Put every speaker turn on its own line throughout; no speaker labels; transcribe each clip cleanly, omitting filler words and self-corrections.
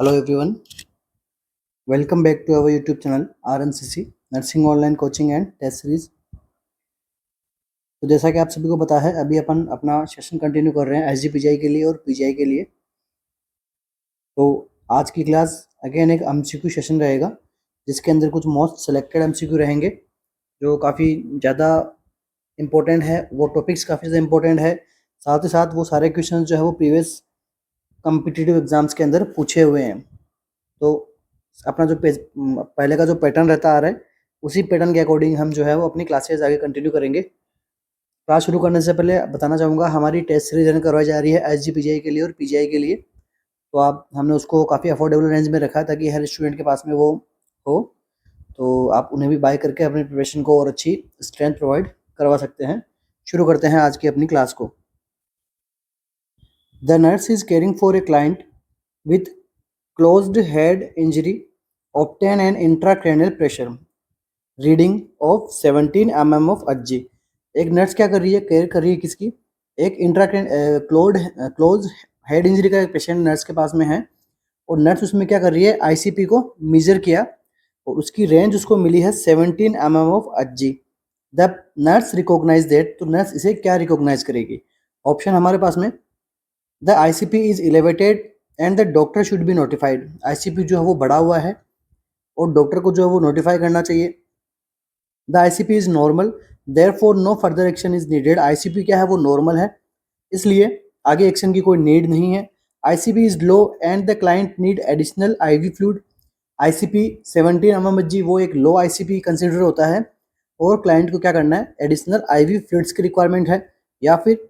Hello everyone, welcome back to our YouTube channel RNCC nursing online coaching and test series. तो जैसा कि आप सभी को पता है, अभी अपन अपना सेशन कंटिन्यू कर रहे हैं SGPGI के लिए और PGI के लिए। तो आज की क्लास अगेन एक MCQ सेशन रहेगा, जिसके अंदर कुछ मोस्ट सेलेक्टेड MCQ रहेंगे जो काफ़ी ज़्यादा इम्पोर्टेंट है। वो टॉपिक्स काफ़ी ज़्यादा इम्पोर्टेंट है, साथ ही साथ वो सारे क्वेश्चन जो है वो प्रीवियस कम्पिटिटिव एग्जाम्स के अंदर पूछे हुए हैं। तो अपना जो पहले का जो पैटर्न रहता आ रहा है, उसी पैटर्न के अकॉर्डिंग हम जो है वो अपनी क्लासेस आगे कंटिन्यू करेंगे। क्लास शुरू करने से पहले बताना चाहूँगा, हमारी टेस्ट सीरीज रन करवाई जा रही है SGPGI के लिए और PGI के लिए। तो हमने उसको काफ़ी अफोर्डेबल रेंज में रखा है ताकि हर स्टूडेंट के पास में वो हो, तो आप उन्हें भी बाय करके अपनी प्रिपरेशन को और अच्छी स्ट्रेंथ प्रोवाइड करवा सकते हैं। शुरू करते हैं आज की अपनी क्लास को। The nurse is caring for a client with closed head injury, obtain an intracranial pressure reading of 17 mm of HG। एक नर्स क्या कर रही है, केयर कर रही है किसकी? एक क्लोज हेड इंजरी का एक पेशेंट नर्स के पास में है, और नर्स उसमें क्या कर रही है, ICP को मेजर किया और उसकी रेंज उसको मिली है 17 mm of HG। The nurse recognise that, तो नर्स इसे क्या रिकॉग्नाइज करेगी? ऑप्शन हमारे पास में, the ICP is elevated and the doctor should be notified. ICP जो है वो बढ़ा हुआ है और डॉक्टर को जो है वो नोटिफाई करना चाहिए। The ICP is normal, therefore no further action is needed. ICP क्या है, वो नॉर्मल है, इसलिए आगे एक्शन की कोई नीड नहीं है। ICP is low and the client need additional IV fluid. ICP 17 mmHg वो एक लो ICP कंसिडर होता है, और क्लाइंट को क्या करना है, एडिशनल IV फ्लूइड्स की रिक्वायरमेंट है। या फिर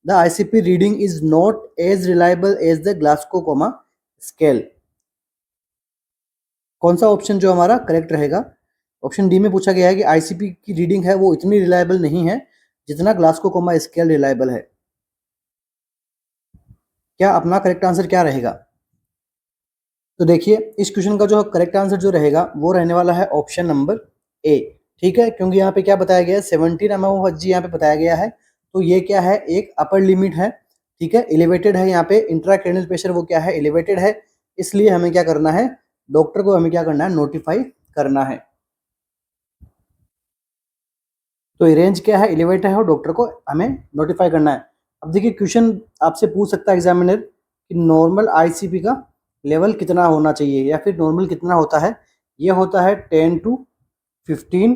the ICP reading is not as reliable as the Glasgow coma scale. कौन सा ऑप्शन जो हमारा करेक्ट रहेगा? ऑप्शन डी में पूछा गया है कि ICP की रीडिंग है वो इतनी रिलायबल नहीं है जितना ग्लास्को कोमा स्केल रिलायबल है। क्या अपना करेक्ट आंसर क्या रहेगा? तो देखिए, इस क्वेश्चन का जो करेक्ट आंसर जो रहेगा वो रहने वाला है ऑप्शन नंबर ए। ठीक है, क्योंकि यहाँ पे क्या बताया गया है, 17 mm ऑफ HG यहाँ पे बताया गया है, तो ये क्या है, एक अपर लिमिट है। ठीक है, एलिवेटेड है, यहाँ पे इंट्राक्रैनियल प्रेशर वो क्या है, एलिवेटेड है, इसलिए हमें क्या करना है, डॉक्टर को हमें क्या करना है, नोटिफाई करना है। तो ये रेंज क्या है, एलिवेटेड है, और डॉक्टर को हमें नोटिफाई करना है। अब देखिए, क्वेश्चन आपसे पूछ सकता है एग्जामिनर कि नॉर्मल ICP का लेवल कितना होना चाहिए, या फिर नॉर्मल कितना होता है। ये होता है 10 to 15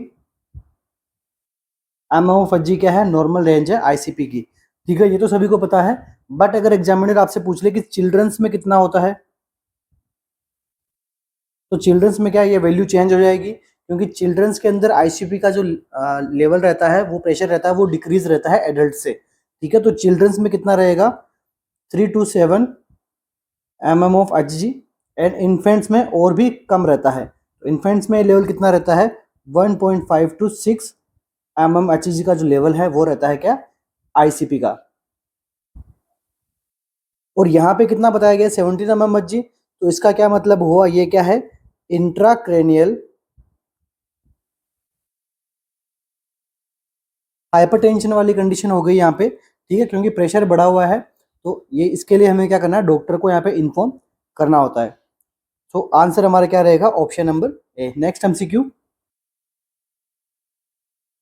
mm ऑफ HG क्या है, नॉर्मल रेंज है ICP की। ठीक है, ये तो सभी को पता है, बट अगर एग्जामिनर आपसे पूछ ले कि चिल्ड्रंस में कितना होता है, तो चिल्ड्रंस में क्या ये वैल्यू चेंज हो जाएगी, क्योंकि चिल्ड्रंस के अंदर ICP का जो लेवल रहता है, वो प्रेशर रहता है, वो डिक्रीज रहता है एडल्ट से। ठीक है, तो चिल्ड्रंस में कितना रहेगा, 3 to 7 mm of HG, and infants में और भी कम रहता है। तो इन्फेंट्स में लेवल कितना रहता है, 1.5 to 6 mm HG का जो लेवल है वो रहता है क्या, ICP का। और यहाँ पे कितना बताया गया, 17 mm HG, तो इसका क्या मतलब हुआ, ये क्या है, इंट्राक्रेनियल हाइपरटेंशन वाली कंडीशन हो गई यहाँ पे। ठीक है, क्योंकि प्रेशर बढ़ा हुआ है, तो ये इसके लिए हमें क्या करना है, डॉक्टर को यहाँ पे इन्फॉर्म करना होता है। तो आंसर हमारा क्या रहेगा, option number A. Next MCQ,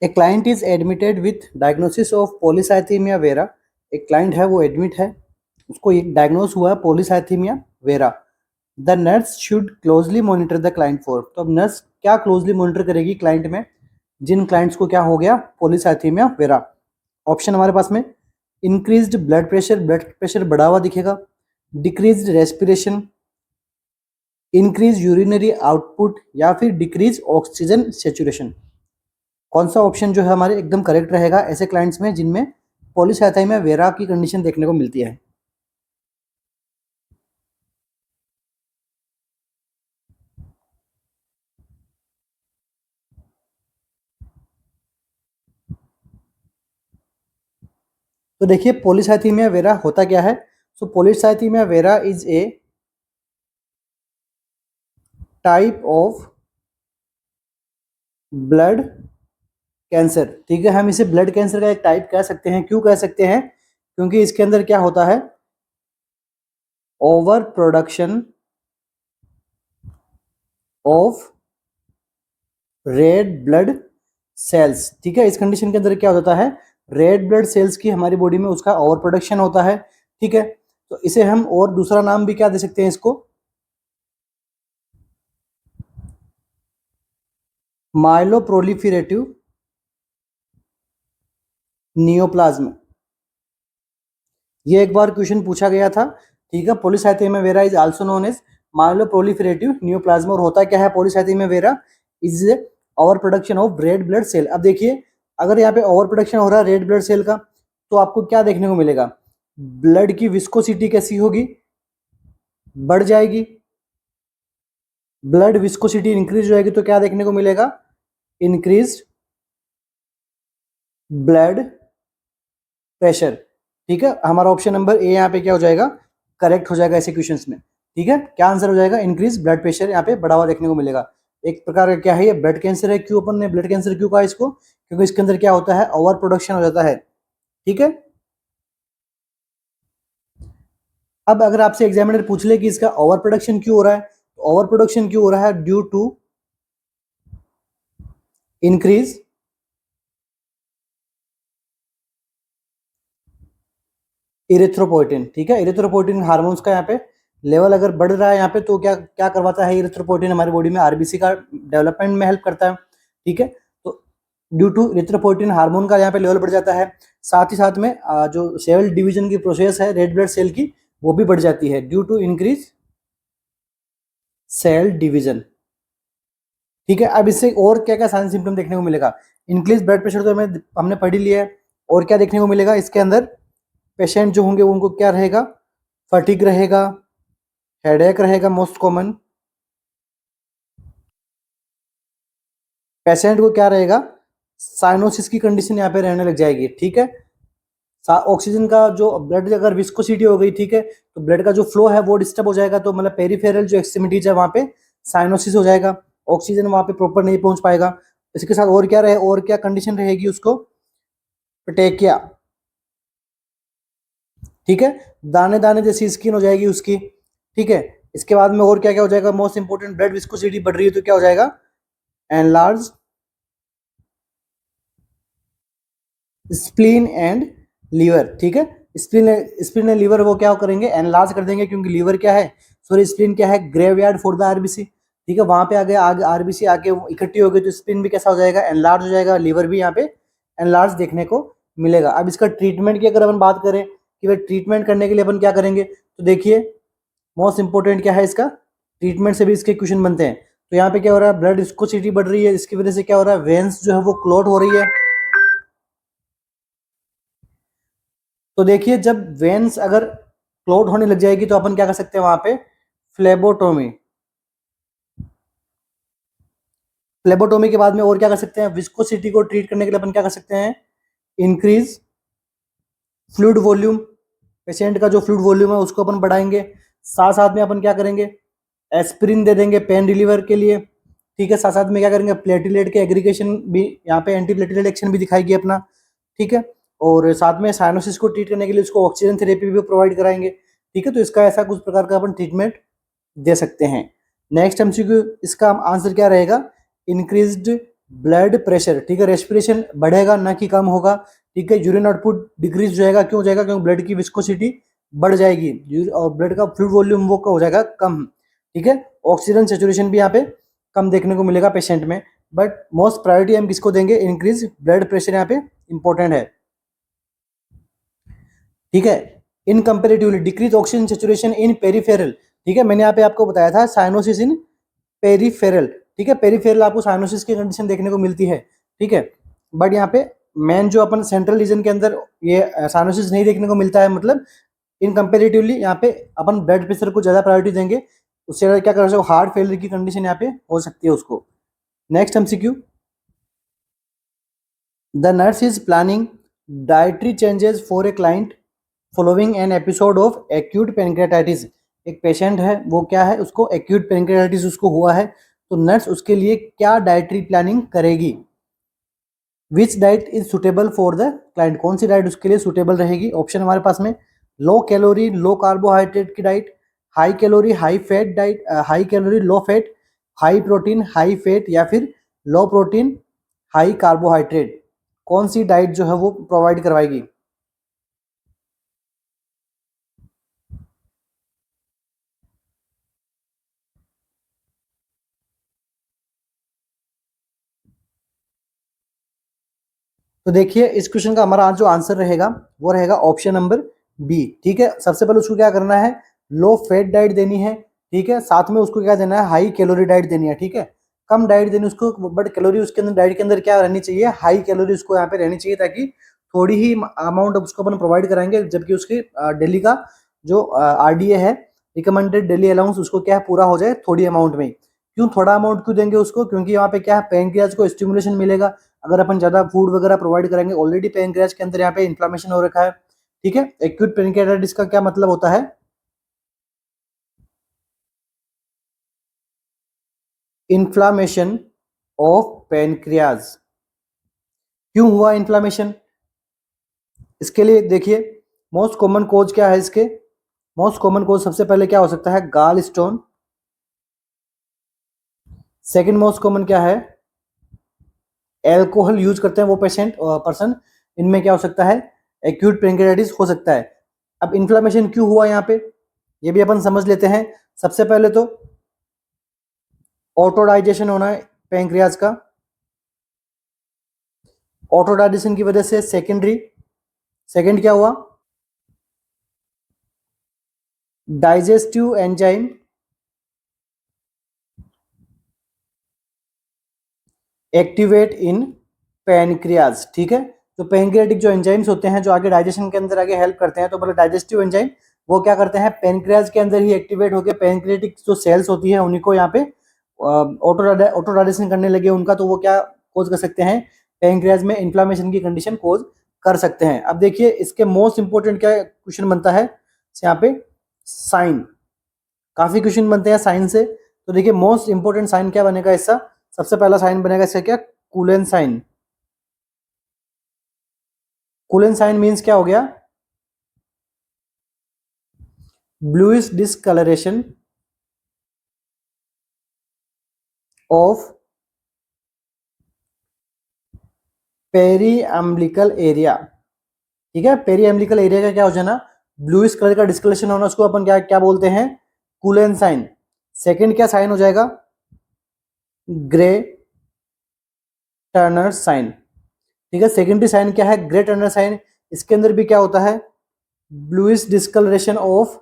a client is admitted with diagnosis of polycythaemia vera. एक क्लाइंट है वो एडमिट है, उसको डायग्नोस हुआ है polycythaemia vera. The nurse should closely monitor the client for. तो अब नर्स क्या क्लोजली मॉनिटर करेगी क्लाइंट में, जिन क्लाइंट्स को क्या हो गया, पॉलीसाइथीमिया वेरा। ऑप्शन हमारे पास में, इंक्रीज्ड ब्लड प्रेशर बढ़ा हुआ दिखेगा, decreased respiration, increase urinary output, या फिर डिक्रीज ऑक्सीजन सेचुरेशन। कौन सा ऑप्शन जो है हमारे एकदम करेक्ट रहेगा ऐसे क्लाइंट्स में जिनमें पॉलीसाइथीमिया वेरा की कंडीशन देखने को मिलती है? तो देखिए, पॉलीसाइथीमिया वेरा होता क्या है। So polycythemia vera is a type of blood cancer. ठीक है, हम इसे ब्लड कैंसर का एक टाइप कह सकते हैं। क्यों कह सकते हैं, क्योंकि इसके अंदर क्या होता है, over production of red blood cells. ठीक है, इस कंडीशन के अंदर क्या होता है, रेड ब्लड सेल्स की हमारी बॉडी में उसका ओवर प्रोडक्शन होता है। ठीक है, तो इसे हम और दूसरा नाम भी क्या दे सकते हैं इसको, माइलोप्रोलिफरेटिव नियोप्लाज्म। ये एक बार क्वेश्चन पूछा गया था। ठीक है, polycythaemia vera is also known as myeloproliferative neoplasm. और होता क्या है polycythaemia vera, is overproduction of red blood cell. अब देखिए, अगर यहाँ पे ओवर प्रोडक्शन हो रहा है रेड ब्लड सेल का, तो आपको क्या देखने को मिलेगा, ब्लड की विस्कोसिटी कैसी होगी, बढ़ जाएगी। ब्लड विस्कोसिटी इंक्रीज हो जाएगी तो क्या देखने को मिलेगा, इंक्रीज ब्लड प्रेशर। ठीक है, हमारा ऑप्शन नंबर ए यहाँ पे क्या हो जाएगा, करेक्ट हो जाएगा ऐसे क्वेश्चंस में। ठीक है, क्या आंसर हो जाएगा, इंक्रीज ब्लड प्रेशर यहाँ पे बढ़ा हुआ देखने को मिलेगा। एक प्रकार का क्या है ये, ब्लड कैंसर है। क्यों अपन ने ब्लड कैंसर क्यों कहा इसको, क्योंकि इसके अंदर क्या होता है, ओवर प्रोडक्शन हो जाता है। ठीक है, अब अगर आपसे एग्जामिनर पूछ ले कि इसका ओवर प्रोडक्शन क्यों हो रहा है, तो ओवर प्रोडक्शन क्यों हो रहा है, ड्यू टू इंक्रीज इरिथ्रोपोइटिन। ठीक है, इरिथ्रोपोइटिन हार्मोन्स का यहाँ पे लेवल अगर बढ़ रहा है यहाँ पे, तो क्या क्या करवाता है, इरिथ्रोपोइटिन हमारी बॉडी में आरबीसी का डेवलपमेंट में हेल्प करता है। ठीक है, तो ड्यू टू इरिथ्रोपोइटिन हार्मोन का यहाँ पे लेवल बढ़ जाता है। साथ ही साथ में जो सेल डिवीजन की प्रोसेस है रेड ब्लड सेल की, वो भी बढ़ जाती है due to increase cell division. ठीक है, अब इससे और क्या क्या साइन सिम्टम देखने को मिलेगा, इंक्रीज ब्लड प्रेशर तो हमने पढ़ ही लिया है। और क्या देखने को मिलेगा इसके अंदर, पेशेंट जो होंगे उनको क्या रहेगा, फटीग रहेगा, हेडेक रहेगा मोस्ट कॉमन। पेशेंट को क्या रहेगा, साइनोसिस की कंडीशन यहाँ पे रहने लग जाएगी। ठीक है, ऑक्सीजन का जो ब्लड अगर विस्कोसिटी हो गई, ठीक है, तो ब्लड का जो फ्लो है वो डिस्टर्ब हो जाएगा। तो मतलब पेरिफेरल जो एक्सट्रीमिटीज है वहाँ पे साइनोसिस हो जाएगा, ऑक्सीजन वहाँ पे प्रॉपर नहीं पहुंच पाएगा। इसके साथ और क्या रहे, और क्या कंडीशन रहेगी उसको, पटेकिया। ठीक है, दाने दाने जैसी स्किन हो जाएगी उसकी। ठीक है, इसके बाद में और क्या क्या हो जाएगा, मोस्ट इंपोर्टेंट, ब्लड विस्कोसिटी बढ़ रही है तो क्या हो जाएगा, एनलार्ज स्प्लीन एंड लीवर। ठीक है, स्प्लीन एंड लीवर वो क्या करेंगे, एनलार्ज कर देंगे, क्योंकि लीवर क्या है, सॉरी स्प्लीन क्या है, ग्रेवयार्ड फॉर द आरबीसी। ठीक है, वहां पे आगे आरबीसी आके इकट्ठी हो गई तो स्प्लीन भी कैसा हो जाएगा, एनलार्ज हो जाएगा, लीवर भी यहाँ पे एनलार्ज देखने को मिलेगा। अब इसका ट्रीटमेंट की अगर अपन बात करें कि भाई ट्रीटमेंट करने के लिए अपन क्या करेंगे, तो देखिए मोस्ट इंपोर्टेंट क्या है इसका, ट्रीटमेंट से भी इसके क्वेश्चन बनते हैं। तो यहाँ पे क्या हो रहा है, ब्लड विस्कोसिटी बढ़ रही है, इसकी वजह से क्या हो रहा है, वेन्स जो है वो क्लॉट हो रही है। तो देखिए जब वेन्स अगर क्लॉट होने लग जाएगी तो अपन क्या कर सकते हैं वहां पे, फ्लेबोटोमी। फ्लेबोटोमी के बाद में और क्या कर सकते हैं, विस्कोसिटी को ट्रीट करने के लिए अपन क्या कर सकते हैं, इंक्रीज फ्लूइड वॉल्यूम। पेशेंट का जो फ्लूइड वॉल्यूम है उसको अपन बढ़ाएंगे। साथ साथ में अपन क्या करेंगे, एस्पिरिन दे देंगे पेन रिलीवर के लिए। ठीक है, साथ साथ में क्या करेंगे, प्लेटिलेट के एग्रीगेशन भी यहाँ पे एंटी प्लेटिलेट एक्शन भी दिखाएगी अपना। ठीक है, और साथ में साइनोसिस को ट्रीट करने के लिए उसको ऑक्सीजन थेरेपी भी प्रोवाइड कराएंगे। ठीक है, तो इसका ऐसा कुछ प्रकार का अपन ट्रीटमेंट दे सकते हैं। नेक्स्ट एमसीक्यू, इसका आंसर क्या रहेगा, इंक्रीज्ड ब्लड प्रेशर। ठीक है, रेस्पिरेशन बढ़ेगा ना कि कम होगा। ठीक है, यूरिन आउटपुट डिक्रीज हो जाएगा, क्यों हो जाएगा, क्योंकि ब्लड की विस्कोसिटी बढ़ जाएगी और ब्लड का फ्लूइड वॉल्यूम वो हो जाएगा कम। ठीक है, ऑक्सीजन सेचुरेशन भी यहाँ पे कम देखने को मिलेगा पेशेंट में। बट मोस्ट प्रायोरिटी हम किसको देंगे, इंक्रीज ब्लड प्रेशर यहाँ पे इंपॉर्टेंट है। ठीक है, इन कंपेरेटिवली डिक्रीज ऑक्सीजन सेचुरेशन इन पेरिफेरल। ठीक है, मैंने यहाँ पे आपको बताया था साइनोसिस इन पेरिफेरल। ठीक है, पेरिफेरल आपको साइनोसिस की कंडीशन देखने को मिलती है। ठीक है, बट यहाँ पे मेन जो अपन सेंट्रल रीजन के अंदर ये साइनोसिस नहीं देखने को मिलता है। मतलब इन कंपेरेटिवली यहाँ पे अपन ब्लड प्रेशर को ज्यादा प्रायोरिटी देंगे, उससे ज़्यादा क्या कर सकते हो, हार्ट फेलियर की कंडीशन यहाँ पे हो सकती है उसको। Next MCQ, the nurse is planning dietary changes for a client following an episode of acute pancreatitis. एक पेशेंट है, वो क्या है, उसको एक्यूट पेनक्रेटाइटिस उसको हुआ है, तो नर्स उसके लिए क्या डाइटरी प्लानिंग करेगी, which diet is suitable for the client, कौन सी डाइट उसके लिए सुटेबल रहेगी। ऑप्शन हमारे पास में, लो कैलोरी लो कार्बोहाइड्रेट की diet, high calorie high fat diet, high calorie low fat, high protein high fat या फिर लो प्रोटीन हाई कार्बोहाइड्रेट, कौन सी डाइट जो है वो प्रोवाइड करवाएगी? तो देखिए इस क्वेश्चन का हमारा जो आंसर रहेगा वो रहेगा ऑप्शन नंबर बी। ठीक है, सबसे पहले उसको क्या करना है, लो फैट डाइट देनी है। ठीक है, साथ में उसको क्या देना है, हाई कैलोरी डाइट देनी है। ठीक है, कम डाइट देनी उसको, बट कैलोरी उसके अंदर, डाइट के अंदर क्या रहनी चाहिए, हाई कैलोरी उसको यहाँ पे रहनी चाहिए, ताकि थोड़ी ही अमाउंट उसको अपन प्रोवाइड कराएंगे, जबकि उसके डेली का जो RDA है, रिकमेंडेड डेली अलाउंस, उसको क्या है पूरा हो जाए थोड़ी अमाउंट में। क्यों थोड़ा अमाउंट क्यों देंगे उसको, क्योंकि यहाँ पे क्या है, पैनक्रियाज को स्टिमुलेशन मिलेगा अगर अपन ज्यादा फूड वगैरह प्रोवाइड करेंगे। ऑलरेडी पैनक्रियाज के अंदर यहाँ पे इन्फ्लामेशन हो रखा है। ठीक है, एक्यूट पैनक्रियाटाइटिस का क्या मतलब होता है, इन्फ्लामेशन ऑफ पैनक्रियाज। क्यों हुआ इन्फ्लामेशन, इसके लिए देखिए मोस्ट कॉमन कोज क्या है इसके, मोस्ट कॉमन कोज सबसे पहले क्या हो सकता है, गाल स्टोन। सेकंड मोस्ट कॉमन क्या है, एल्कोहल यूज करते हैं वो पर्सन, इनमें क्या हो सकता है, एक्यूट पैनक्रियाटाइटिस हो सकता है। अब इन्फ्लामेशन क्यों हुआ यहाँ पे, ये भी अपन समझ लेते हैं। सबसे पहले तो ऑटो डाइजेशन होना है पैंक्रियाज का, ऑटो डाइजेशन की वजह से सेकंड क्या हुआ, डाइजेस्टिव एंजाइम एक्टिवेट इन पैनक्रियाज। ठीक है, तो पैनक्रियाटिक जो एंजाइम्स होते हैं जो आगे डाइजेशन के अंदर आगे हेल्प करते हैं, तो मतलब डाइजेस्टिव एंजाइम वो क्या करते हैं, पैनक्रियाज के अंदर ही एक्टिवेट होकर पैनक्रियाटिक जो सेल्स होती है उन्हीं को यहाँ पे ऑटो डाइजेशन करने लगे उनका, तो वो क्या कोज कर सकते हैं, पैनक्रियाज में इन्फ्लामेशन की कंडीशन कोज कर सकते हैं। अब देखिए इसके मोस्ट इंपोर्टेंट क्या क्वेश्चन बनता है यहाँ पे, साइन, काफी क्वेश्चन बनते हैं साइन से। तो देखिए मोस्ट इंपोर्टेंट साइन क्या बनेगा इसका, सबसे पहला साइन बनेगा इसका क्या, Cullen sign. Cullen sign means क्या हो गया, bluish discolouration of periumbilical area. ठीक है, पेरी एम्ब्लिकल एरिया का क्या हो जाना, ब्लूइश कलर का डिस्कलरेशन होना, उसको अपन क्या क्या बोलते हैं, कूलेन साइन। सेकंड क्या साइन हो जाएगा, ग्रे टर्नर साइन। ठीक है, सेकेंडरी साइन क्या है, ग्रे टर्नर साइन। इसके अंदर भी क्या होता है, bluish discolouration of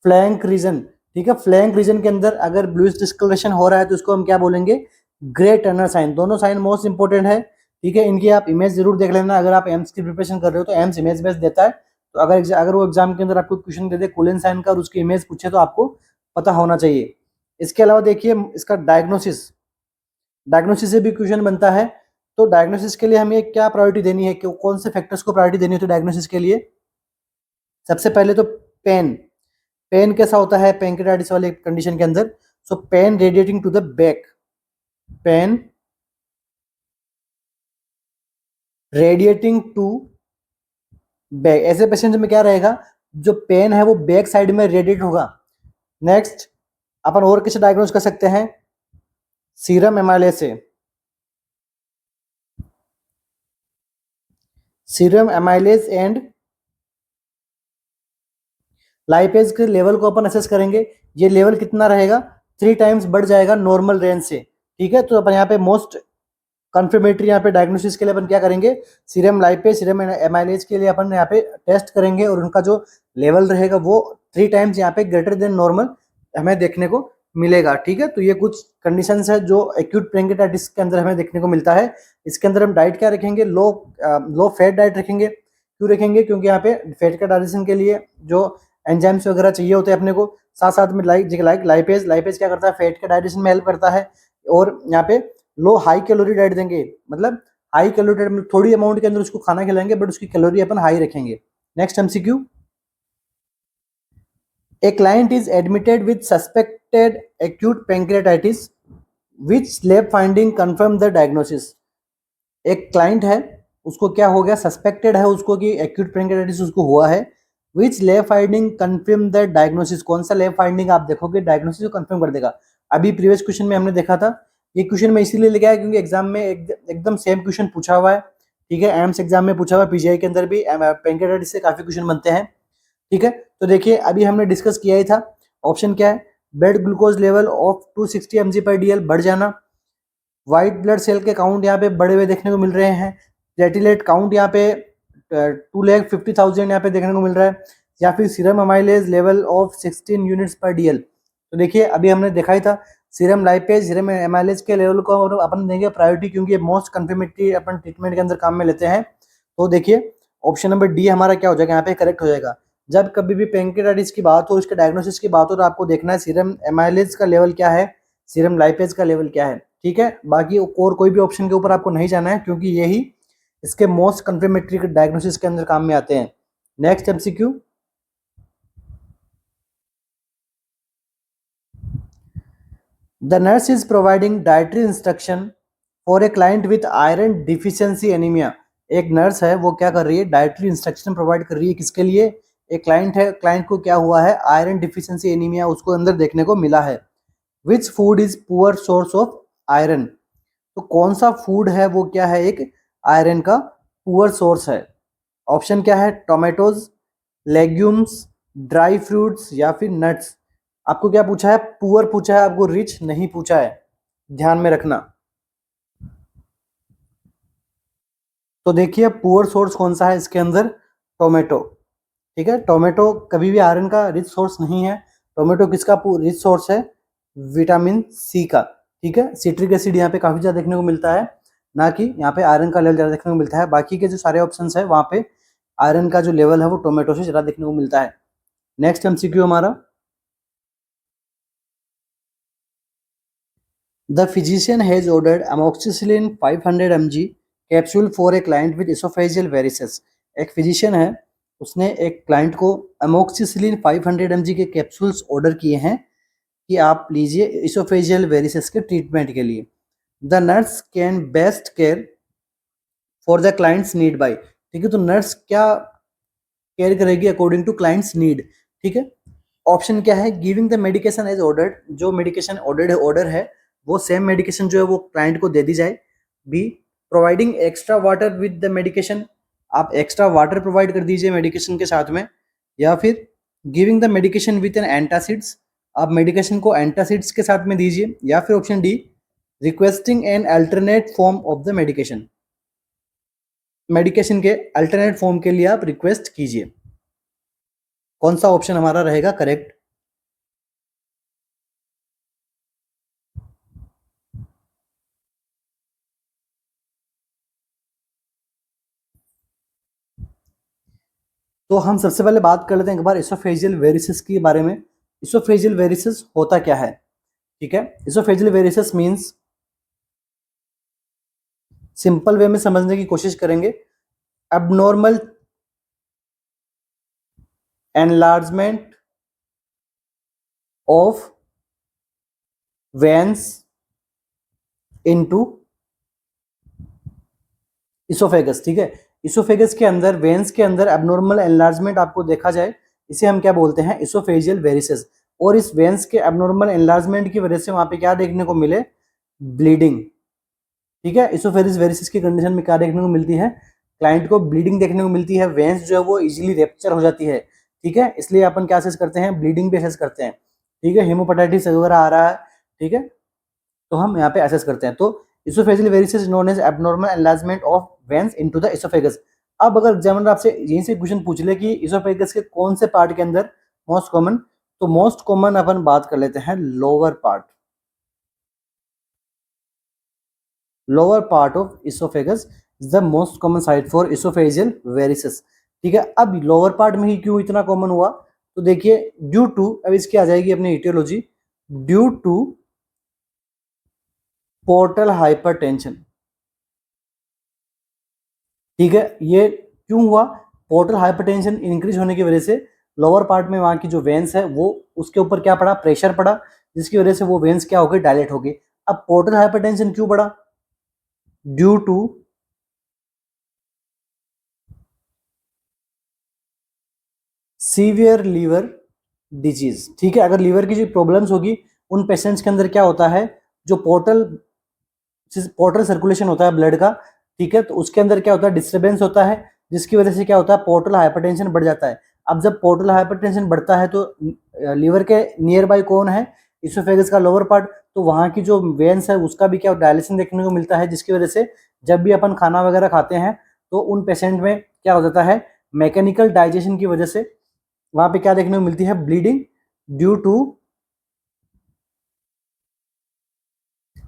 flank region. ठीक है, फ्लैंक रीजन के अंदर अगर ब्लूइश डिस्कलरेशन हो रहा है तो उसको हम क्या बोलेंगे, ग्रे टर्नर साइन। दोनों साइन मोस्ट इंपोर्टेंट है। ठीक है, इनकी आप इमेज जरूर देख लेना, अगर आप एम्स की प्रिपरेशन कर रहे हो तो एम्स इमेज बेस देता है, तो अगर वो एग्जाम के अंदर आपको क्वेश्चन दे दे कूलेन साइन का और उसकी इमेज पूछे तो आपको पता होना चाहिए। इसके अलावा देखिए इसका डायग्नोसिस से भी क्वेश्चन बनता है। तो डायग्नोसिस के लिए हमें क्या प्रायोरिटी देनी है, कौन से फैक्टर्स को प्रायोरिटी देनी है, तो डायग्नोसिस के लिए सबसे पहले तो पेन। पेन कैसा होता है पैंक्रियाटाइटिस वाले कंडीशन के अंदर, so pain radiating to the back, pain radiating to back, ऐसे पेशेंट में क्या रहेगा, जो पेन है वो बैक साइड में रेडिएट होगा। नेक्स्ट अपन और किसे डायग्नोज कर सकते हैं, सीरम एमाइलेज से, सीरम एमाइलेज एंड लाइपेज के लेवल को अपन असेस करेंगे। ये लेवल कितना रहेगा, 3 टाइम्स बढ़ जाएगा नॉर्मल रेंज से। ठीक है, तो अपन यहाँ पे मोस्ट कंफर्मेटरी यहाँ पे डायग्नोसिस के लिए अपन क्या करेंगे, सीरम लाइपेज सीरम एमाइलेज के लिए अपन यहाँ पे टेस्ट करेंगे और उनका जो लेवल रहेगा वो 3 टाइम्स यहाँ पे ग्रेटर देन नॉर्मल हमें देखने को मिलेगा। ठीक है, तो ये कुछ कंडीशंस है जो एक्यूट पैंक्रियाटाइटिस के अंदर हमें देखने को मिलता है। इसके अंदर हम डाइट क्या रखेंगे, लो फैट डाइट रखेंगे। क्यों रखेंगे, क्योंकि यहाँ पे फैट का डाइजेशन के लिए जो एंजाइम्स वगैरह चाहिए होते हैं अपने को, साथ साथ में लाइक लाइपेज क्या करता है, फैट के डाइजेशन में हेल्प करता है। और यहाँ पे लो हाई कैलोरी डाइट देंगे, मतलब हाई कैलोरी डाइट में थोड़ी अमाउंट के अंदर उसको खाना खिलाएंगे बट उसकी कैलोरी अपन हाई रखेंगे। Next MCQ, a client is admitted with suspected acute pancreatitis which lab finding confirm the diagnosis। एक क्लाइंट है, उसको क्या हो गया, सस्पेक्टेड है उसको कि एक्यूट पैंक्रियाटाइटिस उसको हुआ है, विच left finding confirm the diagnosis, कौन सा लेफ्ट फाइंडिंग आप देखोगे डायग्नोसिस को कंफर्म कर देगा। अभी प्रीवियस क्वेश्चन में हमने देखा था, ये क्वेश्चन में इसीलिए लेके आया क्योंकि एग्जाम में एकदम सेम क्वेश्चन पूछा हुआ है। ठीक है, एम्स एग्जाम में पूछा हुआ है, पीजीआई के अंदर भी पेंकेटाइटिस से काफी क्वेश्चन बनते हैं। ठीक है, तो देखिए अभी हमने डिस्कस किया ही था। ऑप्शन क्या है, blood glucose level of 260 mg/dl बढ़ जाना, व्हाइट ब्लड सेल के काउंट यहाँ पे बढ़े हुए देखने को मिल रहे हैं, प्लेटलेट काउंट यहाँ पे 2,50,000 यहाँ पे देखने को मिल रहा है, या फिर सीरम अमाइलेज लेवल ऑफ 16 यूनिट्स/dl। तो देखिए अभी हमने देखा ही था, सीरम लाइपेज सीरम एमाइलेज के लेवल को अपन देंगे प्रायोरिटी, क्योंकि ये मोस्ट कंफर्मेटरी अपन ट्रीटमेंट के अंदर काम में लेते हैं। तो देखिए ऑप्शन नंबर डी हमारा क्या हो जाएगा, यहाँ पे करेक्ट हो जाएगा। जब कभी भी पेंक्रेटाइटिस की बात हो, उसके डायग्नोसिस की बात हो, तो आपको देखना है सीरम एमाइलेज का लेवल क्या है, सीरम लाइपेज का लेवल क्या है। ठीक है, बाकी और कोई भी ऑप्शन के ऊपर आपको नहीं जाना है, क्योंकि यही इसके मोस्ट कंफर्मेटरी डायग्नोसिस के अंदर काम में आते हैं। Next MCQ, the nurse is providing dietary instruction for a client with iron deficiency anaemia. एक नर्स है, वो क्या कर रही है, डाइटरी इंस्ट्रक्शन प्रोवाइड कर रही है, किसके लिए, एक क्लाइंट है, क्लाइंट को क्या हुआ है, आयरन डिफिशियंसी एनीमिया उसको अंदर देखने को मिला है। Which food is poor source of iron, तो कौन सा फूड है वो क्या है, एक आयरन का पुअर सोर्स है। ऑप्शन क्या है, टोमेटोज, लेग्यूम्स, ड्राई फ्रूट्स या फिर नट्स। आपको क्या पूछा है, पुअर पूछा है, आपको रिच नहीं पूछा है, ध्यान में रखना। तो देखिए पुअर सोर्स कौन सा है इसके अंदर, टोमेटो। ठीक है, टोमेटो कभी भी आयरन का रिच सोर्स नहीं है। टोमेटो किसका रिच सोर्स है, विटामिन सी का। ठीक है, सिट्रिक एसिड यहाँ पे काफी ज्यादा देखने को मिलता है, ना कि यहाँ पे आयरन का लेवल ज्यादा देखने को मिलता है। बाकी के जो सारे ऑप्शन है वहाँ पे आयरन का जो लेवल है वो टोमेटो से ज्यादा देखने को मिलता है। नेक्स्ट एमसीक्यू हमारा, the physician has ordered amoxicillin 500 mg capsule for a client with oesophageal varices. एक फिजिशियन है, उसने एक क्लाइंट को अमोक्सिसिलिन 500 mg के कैप्सूल्स ऑर्डर किए हैं कि आप लीजिए इसोफेजियल वेरिसेस के ट्रीटमेंट के लिए। The nurse can best care for the clients need bye. ठीक है, तो नर्स क्या केयर करेगी अकॉर्डिंग टू क्लाइंट्स नीड। ठीक है, ऑप्शन क्या है, giving the medication as ordered, जो मेडिकेशन ऑर्डर है वो सेम मेडिकेशन जो है वो क्लाइंट को दे दी जाए। B, providing extra water with the medication, आप एक्स्ट्रा वाटर प्रोवाइड कर दीजिए मेडिकेशन के साथ में। या फिर giving the medication with an antacids, आप मेडिकेशन को एंटासिड्स के साथ में दीजिए। या फिर option D, requesting an alternate form of the medication, medication के अल्टरनेट फॉर्म के लिए आप रिक्वेस्ट कीजिए। कौन सा ऑप्शन हमारा रहेगा करेक्ट। तो हम सबसे पहले बात कर लेते हैं एक बार इसोफेजियल वेरिसेस के बारे में। इसोफेजियल वेरिसेस होता क्या है। ठीक है, oesophageal varices means, simple way में समझने की कोशिश करेंगे, abnormal enlargement of veins into oesophagus. ठीक है, इसोफेगस के अंदर वेन्स के अंदर एबनॉर्मल एनलार्जमेंट आपको देखा जाए, इसे हम क्या बोलते हैं, इसोफेजियल वेरिसेस। और इस वेन्स के एबनॉर्मल एनलार्जमेंट की वजह से वहां पे क्या देखने को मिले, ब्लीडिंग। ठीक है, इसोफेजियल वेरिसेस की कंडीशन में क्या देखने को मिलती है, क्लाइंट को ब्लीडिंग देखने को मिलती है, वेन्स जो है वो इजीली रेप्चर हो जाती है। ठीक है, इसलिए अपन क्या असेस करते हैं, ब्लीडिंग भी असेस करते हैं। ठीक है, हेमोपेटाइटिस वगैरह आ रहा है, ठीक है, तो हम यहाँ पे असेस करते हैं। तो oesophageal varices known as abnormal enlargement of veins into the oesophagus. अब अगर एग्जामिनर आपसे यहीं से क्वेश्चन पूछ ले कि इसोफेगस के कौन से पार्ट के अंदर मोस्ट कॉमन, तो मोस्ट कॉमन अपन बात कर लेते हैं lower part, lower part of oesophagus is the most common site for oesophageal varices. ठीक है, अब लोअर पार्ट में ही क्यों इतना कॉमन हुआ, तो देखिए ड्यू टू, अब इसकी आ जाएगी अपनी aetiology, due to portal hypertension. ठीक है, ये क्यों हुआ, पोर्टल हाइपरटेंशन इंक्रीज होने की वजह से लोअर पार्ट में वहां की जो वेन्स है वो उसके ऊपर क्या पड़ा, प्रेशर पड़ा, जिसकी वजह से वो वेन्स क्या हो गई, डायलेट हो गई। अब पोर्टल हाइपरटेंशन क्यों बढ़ा, due to severe liver disease, ठीक है। अगर लीवर की जो प्रॉब्लम्स होगी उन पेशेंट्स के अंदर क्या होता है, जो पोर्टल सर्कुलेशन होता है ब्लड का, ठीक है, तो उसके अंदर क्या होता है, डिस्टर्बेंस होता है, जिसकी वजह से क्या होता है, पोर्टल हाइपरटेंशन बढ़ जाता है। अब जब पोर्टल हाइपरटेंशन बढ़ता है तो लीवर के नियर बाय कौन है, इसोफेगस का लोअर पार्ट, तो वहाँ की जो वेन्स है उसका भी क्या डायलेशन देखने को मिलता है, जिसकी वजह से जब भी अपन खाना वगैरह खाते हैं तो उन पेशेंट में क्या हो जाता है, मैकेनिकल डाइजेशन की वजह से वहां पे क्या देखने को मिलती है, bleeding due to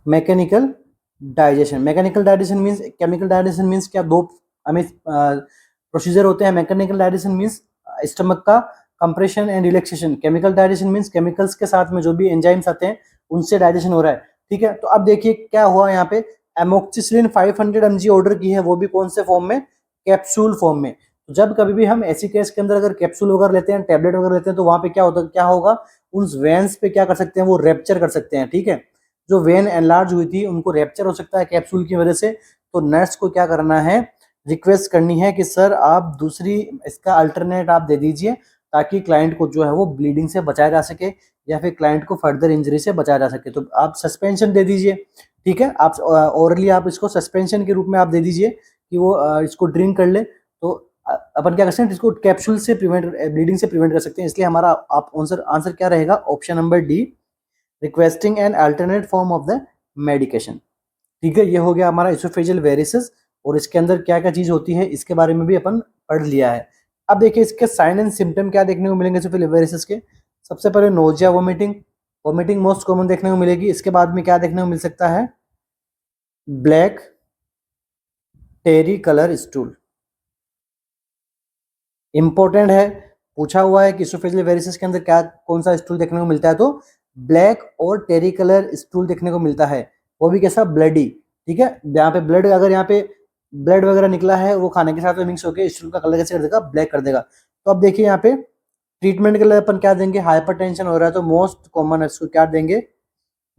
mechanical digestion. Mechanical digestion means, chemical digestion means क्या, दो हमें प्रोसीजर होते हैं। मैकेनिकल डाइजेशन मीन्स स्टमक का compression and relaxation, chemical digestion means chemicals के साथ में जो भी एंजाइम्स आते हैं उनसे डाइजेशन हो रहा है, ठीक है। तो अब देखिए क्या हुआ यहाँ पे, एमोक्सिसिलिन 500 mg ऑर्डर की है, वो भी कौन से फॉर्म में, कैप्सूल फॉर्म में। तो जब कभी भी हम ऐसी केस के अंदर अगर कैप्सूल वगैरह लेते हैं, टैबलेट वगैरह लेते हैं, तो वहां पे क्या होगा, उन वेन्स पे क्या कर सकते हैं, वो रेप्चर कर सकते हैं, ठीक है। जो वेन एनलार्ज हुई थी उनको रेप्चर हो सकता है कैप्सूल की वजह से। तो नर्स को क्या करना है, रिक्वेस्ट करनी है कि सर आप दूसरी इसका अल्टरनेट आप दे दीजिए, ताकि क्लाइंट को जो है वो ब्लीडिंग से बचाया जा सके या फिर क्लाइंट को फर्दर इंजरी से बचाया जा सके। तो आप सस्पेंशन दे दीजिए, ठीक है, आप ओरली आप इसको सस्पेंशन के रूप में आप दे दीजिए कि वो इसको ड्रिंक कर ले। तो अपन क्या कर सकते हैं, इसको कैप्सूल से प्रिवेंट, ब्लीडिंग से प्रिवेंट कर सकते हैं। इसलिए हमारा आप आंसर आंसर क्या रहेगा, option number D, requesting an alternate form of the medication, ठीक है। ये हो गया हमारा इसोफेजियल वेरिसेस, और इसके अंदर क्या क्या चीज होती है इसके बारे में भी अपन पढ़ लिया है। अब देखिए इसके साइन एंड सिम्टम क्या देखने को मिलेंगे इसोफेजियल वेरिसेस के। सबसे पहले nausea, vomiting, vomiting most common देखने को मिलेगी। इसके बाद में क्या देखने को मिल सकता है, ब्लैक टेरी कलर स्टूल, इंपॉर्टेंट है, पूछा हुआ है कि इसोफेजियल वेरिसेस के अंदर क्या कौन सा स्टूल देखने को मिलता है, तो ब्लैक और टेरी कलर स्टूल देखने को मिलता है, वो भी कैसा, ब्लडी, ठीक है। यहाँ पे ब्लड, अगर यहाँ पे ब्लड वगैरह निकला है वो खाने के साथ में मिक्स होकर स्टूल का कलर कैसे कर देगा, ब्लैक कर देगा। तो अब देखिए यहाँ पे ट्रीटमेंट के लिए अपन क्या देंगे, हाइपरटेंशन हो रहा है तो मोस्ट कॉमन है इसको क्या देंगे,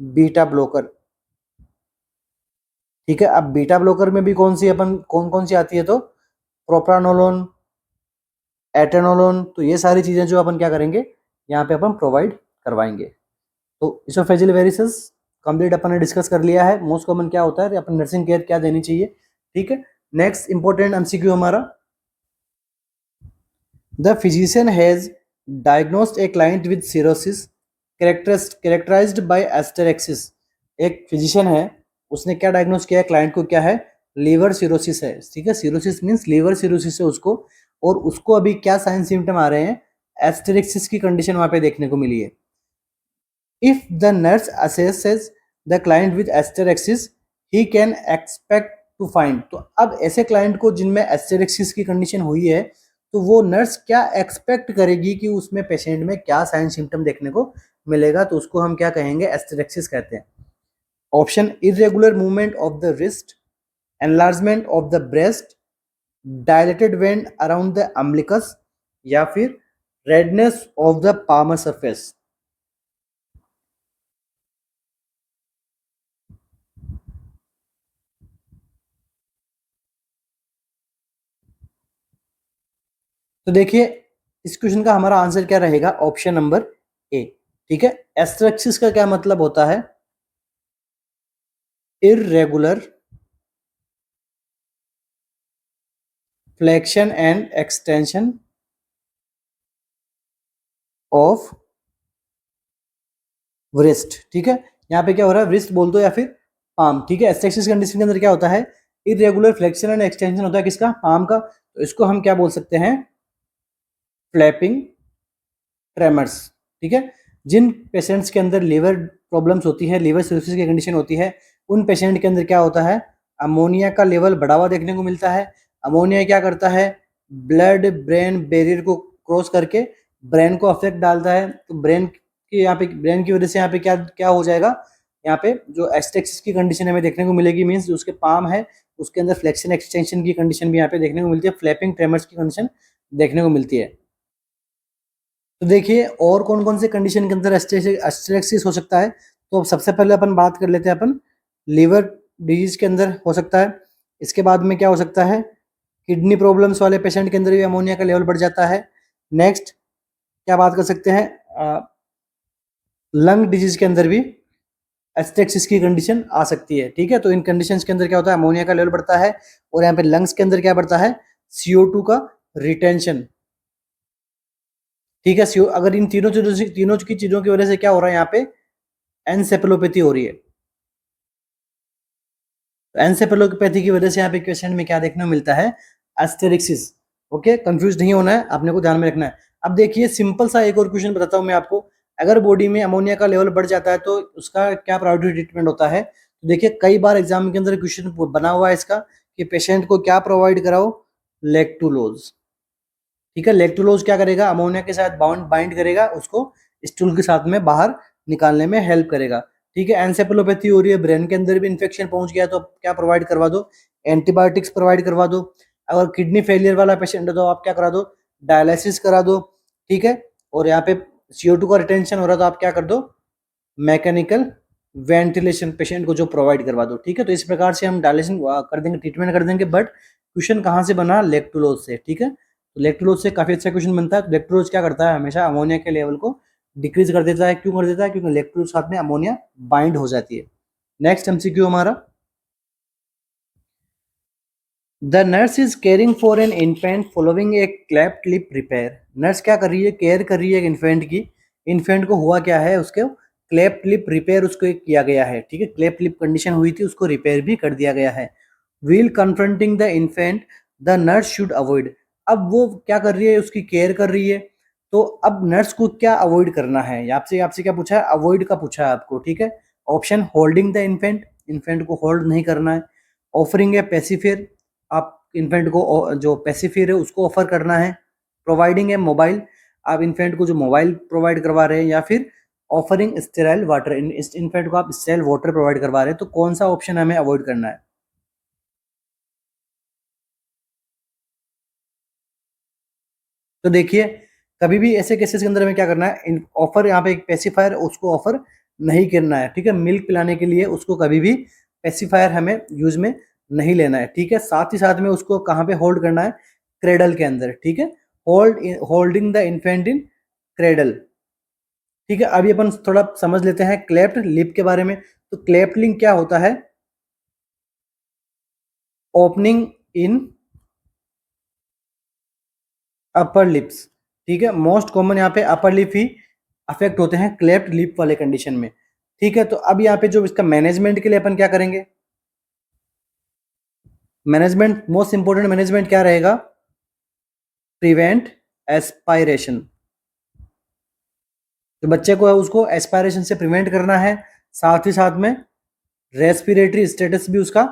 बीटा ब्लोकर, ठीक है। अब बीटा ब्लोकर में भी कौन कौन सी आती है, तो प्रोप्रानोलोन, एटेनोलोन, तो ये सारी चीजें जो अपन क्या करेंगे यहाँ पे अपन प्रोवाइड करवाएंगे। तो इसोफेजियल वेरिसेस कंप्लीट अपन ने डिस्कस कर लिया है, मोस्ट कॉमन क्या होता है, अपन नर्सिंग केयर क्या देनी चाहिए, ठीक है। नेक्स्ट इंपॉर्टेंट एमसीक्यू हमारा, the physician has diagnosed a client with cirrhosis characterized by asterixis. एक फिजिशियन है, उसने क्या डायग्नोस किया है, क्लाइंट को क्या है, लीवर सिरोसिस है, ठीक है। सिरोसिस मींस लीवर सिरोसिस है उसको, और उसको अभी क्या साइन सिम्टम आ रहे हैं, एस्टेरेक्सिस की कंडीशन वहां पे देखने को मिली है। If the nurse assesses the client with asterixis, he can expect to find। तो अब ऐसे क्लाइंट को जिनमें एस्टेरिक्सिस की कंडीशन हुई है, तो वो नर्स क्या एक्सपेक्ट करेगी कि उसमें पेशेंट में क्या साइन सिम्टम देखने को मिलेगा, तो उसको हम क्या कहेंगे, एस्टेरिक्सिस कहते हैं। Option, irregular movement of the wrist, enlargement of the breast, dilated vein around the umbilicus, या फिर redness of the palmar surface. तो देखिए इस क्वेश्चन का हमारा आंसर क्या रहेगा, ऑप्शन नंबर ए, ठीक है। एस्ट्रेक्सिस का क्या मतलब होता है, irregular flexion and extension of wrist, ठीक है। यहाँ पे क्या हो रहा है, wrist बोल दो या फिर पाम, ठीक है। एस्ट्रेक्सिस कंडीशन के अंदर क्या होता है, इरेगुलर फ्लेक्शन एंड एक्सटेंशन होता है किसका, पाम का। तो इसको हम क्या बोल सकते हैं, फ्लैपिंग ट्रेमर्स, ठीक है। जिन पेशेंट्स के अंदर लीवर प्रॉब्लम्स होती है, लीवर सिरोसिस की कंडीशन होती है, उन पेशेंट के अंदर क्या होता है, अमोनिया का लेवल बढ़ा हुआ देखने को मिलता है। अमोनिया क्या करता है, ब्लड ब्रेन बैरियर को क्रॉस करके ब्रेन को अफेक्ट डालता है। तो ब्रेन की यहाँ पे, ब्रेन की वजह से यहाँ पे क्या क्या हो जाएगा, यहाँ पे जो एस्टेक्सिस की कंडीशन हमें देखने को मिलेगी, मीन्स जो उसके पाम है उसके अंदर फ्लेक्शन एक्सटेंशन की कंडीशन भी यहाँ पे देखने को मिलती है, फ्लैपिंग ट्रेमर्स की कंडीशन देखने को मिलती है। तो देखिए और कौन कौन से कंडीशन के अंदर एस्टेरेक्सिस हो सकता है, तो अब सबसे पहले अपन बात कर लेते हैं, अपन लीवर डिजीज के अंदर हो सकता है। इसके बाद में क्या हो सकता है, किडनी प्रॉब्लम्स वाले पेशेंट के अंदर भी अमोनिया का लेवल बढ़ जाता है। नेक्स्ट, क्या बात कर सकते हैं, लंग डिजीज के अंदर भी एस्टेक्सिस की कंडीशन आ सकती है। ठीक है, तो इन कंडीशंस के अंदर क्या होता है, अमोनिया का लेवल बढ़ता है और यहाँ पे लंग्स के अंदर क्या बढ़ता है, CO2 का रिटेंशन। ठीक है, CO अगर इन तीनों की चीजों की वजह से क्या हो रहा है, यहाँ पे एनसेफेलोपैथी हो रही है। एनसेफेलोपैथी की वजह से यहाँ पे क्वेश्चन में क्या देखने को मिलता है, एस्टेरिक्सिस। ओके, कंफ्यूज नहीं होना है, आपने को ध्यान में रखना है। अब देखिए सिंपल सा एक और क्वेश्चन बताता हूँ मैं आपको। अगर बॉडी में अमोनिया का लेवल बढ़ जाता है तो उसका क्या प्रायोरिटी ट्रीटमेंट होता है। तो देखिए कई बार एग्जाम के अंदर क्वेश्चन बना हुआ है इसका कि पेशेंट को क्या प्रोवाइड कराओ, लेक्टुलोज। ठीक है, लेक्टुलोज क्या करेगा, अमोनिया के साथ बाइंड करेगा, उसको स्टूल के साथ में बाहर निकालने में हेल्प करेगा। ठीक है, एनसेफेलोपैथी हो रही है, ब्रेन के अंदर भी इन्फेक्शन पहुंच गया तो क्या प्रोवाइड करवा दो, एंटीबायोटिक्स प्रोवाइड करवा दो। अगर किडनी फेलियर वाला पेशेंट है तो आप क्या करा दो, डायलिसिस करा दो। ठीक है, और यहाँ पे CO2 का रिटेंशन हो रहा है तो आप क्या कर दो, मैकेनिकल वेंटिलेशन पेशेंट को जो प्रोवाइड करवा दो। ठीक है, तो इस प्रकार से हम डायलिसिस कर देंगे, ट्रीटमेंट कर देंगे। बट क्वेश्चन कहाँ से बना, लेक्टुलोज से। ठीक है, तो लेक्टुलोज से काफी अच्छा क्वेश्चन बनता है। तो लेक्टुलोज क्या करता है, हमेशा अमोनिया के लेवल को डिक्रीज कर देता है। क्यों कर देता है, क्योंकि लेक्टुलोज साथ में अमोनिया बाइंड हो जाती है। नेक्स्ट MCQ हमारा, the nurse is caring for an infant following A cleft lip repair. Nurse क्या कर रही है, केयर कर रही है एक इन्फेंट की। इन्फेंट को हुआ क्या है, उसके क्लेफ्ट लिप रिपेयर उसको किया गया है। ठीक है, क्लेफ्ट लिप कंडीशन हुई थी, उसको रिपेयर भी कर दिया गया है। Wheel confronting the infant the nurse should avoid. अब वो क्या कर रही है, उसकी केयर कर रही है। तो अब नर्स को क्या अवॉइड करना है, आपसे आपसे क्या पूछा है, अवॉइड का पूछा है आपको। ठीक है, option holding the infant, infant को होल्ड नहीं करना है। ऑफरिंग ए पेसिफियर, आप इन्फेंट को जो पेसिफियर है उसको ऑफर करना है। प्रोवाइडिंग ए मोबाइल, आप इन्फेंट को जो मोबाइल प्रोवाइड करवा रहे हैं। या फिर ऑफरिंग स्टेराइल वाटर, इन्फेंट को आप स्टेराइल वाटर प्रोवाइड करवा रहे हैं। तो कौन सा ऑप्शन हमें अवॉइड करना है। तो देखिए कभी भी ऐसे केसेस के अंदर हमें क्या करना है, ऑफर यहाँ पे एक पेसिफायर उसको ऑफर नहीं करना है। ठीक है, मिल्क पिलाने के लिए उसको कभी भी पेसिफायर हमें यूज में नहीं लेना है। ठीक है, साथ ही साथ में उसको कहाँ पे होल्ड करना है, क्रेडल के अंदर। ठीक है, holding the infant in cradle. ठीक है, अभी अपन थोड़ा समझ लेते हैं क्लेफ्ट लिप के बारे में। तो क्लेफ्ट लिप क्या होता है, ओपनिंग इन अपर लिप्स। ठीक है, मोस्ट कॉमन यहाँ पे अपर लिप ही अफेक्ट होते हैं क्लेफ्ट लिप वाले कंडीशन में। ठीक है, तो अब यहाँ पे जो इसका मैनेजमेंट के लिए अपन क्या करेंगे, मैनेजमेंट मोस्ट इंपोर्टेंट मैनेजमेंट क्या रहेगा, प्रिवेंट एस्पायरेशन। जो बच्चे को है उसको एस्पायरेशन से प्रिवेंट करना है। साथ ही साथ में रेस्पिरेटरी स्टेटस भी उसका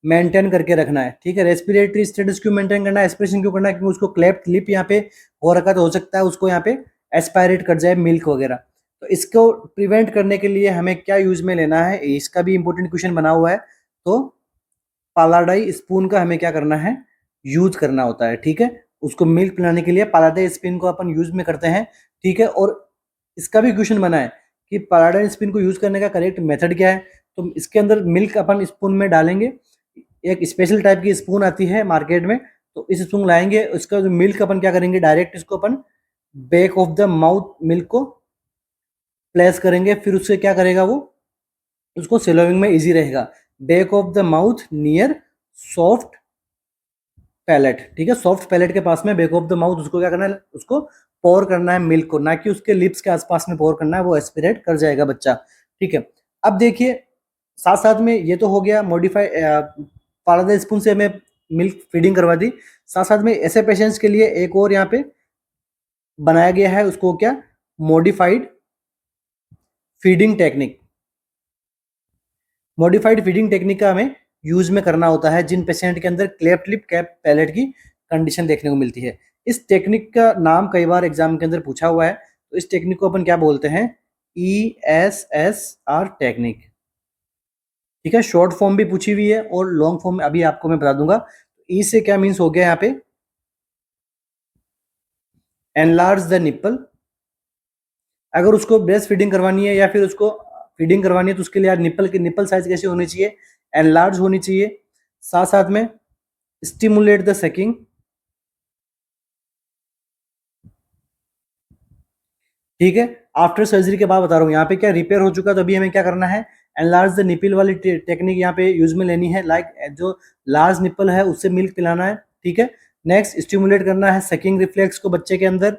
मेंटेन करके रखना है। ठीक है, रेस्पिरेटरी स्टेटस क्यों मेंटेन करना है, एस्पिरेशन क्यों करना है, क्योंकि उसको क्लेफ्ट लिप यहाँ पे हो रखा तो हो सकता है उसको यहाँ पे एस्पायरेट कर जाए मिल्क वगैरह। तो इसको प्रिवेंट करने के लिए हमें क्या यूज में लेना है, इसका भी इंपॉर्टेंट क्वेश्चन बना हुआ है। तो पालाडाई स्पून का हमें क्या करना है, यूज करना होता है। ठीक है, उसको मिल्क पिलाने के लिए पालाडाई स्पून को अपन यूज में करते हैं। ठीक है, और इसका भी क्वेश्चन बना है कि पालाडाई स्पून को यूज करने का करेक्ट मेथड क्या है। तो इसके अंदर मिल्क अपन स्पून में डालेंगे, एक स्पेशल टाइप की स्पून आती है मार्केट में, तो इस स्पून लाएंगे, उसका जो मिल्क अपन क्या करेंगे, डायरेक्ट इसको अपन back of the mouth milk को प्लेस करेंगे। फिर उससे क्या करेगा वो, उसको स्वेलोइंग में इजी रहेगा। Back of the mouth near soft palate. ठीक है, सॉफ्ट पैलेट के पास में बैक ऑफ द माउथ उसको क्या करना है, उसको पोर करना है मिल्क को, ना कि उसके लिप्स के आसपास में पोर करना है, वो एस्पिरेट कर जाएगा बच्चा। ठीक है, अब देखिए साथ साथ में ये तो हो गया मॉडिफाई, पालादा स्पून से हमें मिल्क फीडिंग करवा दी। साथ साथ में ऐसे पेशेंट्स के लिए एक और यहाँ पे बनाया गया है, उसको क्या, modified feeding technique. Modified feeding technique का हमें यूज में करना होता है जिन पेशेंट के अंदर क्लेफ्ट लिप कैप पैलेट की कंडीशन देखने को मिलती है। इस टेक्निक का नाम कई बार एग्जाम के अंदर पूछा हुआ है। तो इस टेक्निक को अपन क्या बोलते हैं, ESSR टेक्निक। ठीक है, शॉर्ट फॉर्म भी पूछी हुई है और लॉन्ग फॉर्म अभी आपको मैं बता दूंगा। ई से क्या मीन्स हो गया यहाँ पे, एनलार्ज द निप्पल। अगर उसको ब्रेस्ट फीडिंग करवानी है या फिर उसको फीडिंग करवानी है तो उसके लिए यार निप्पल साइज कैसी होनी चाहिए, एनलार्ज होनी चाहिए। साथ साथ में स्टिमुलेट द सकिंग, ठीक है। आफ्टर सर्जरी के बाद बता रहा हूँ, यहाँ पे क्या रिपेयर हो चुका है तो अभी हमें क्या करना है, एनलार्ज द निपल वाली टेक्निक यहाँ पे यूज में लेनी है। लाइक जो लार्ज निपल है उससे मिल्क पिलाना है। ठीक है। नेक्स्ट स्टिमुलेट करना है सकिंग रिफ्लेक्स को बच्चे के अंदर।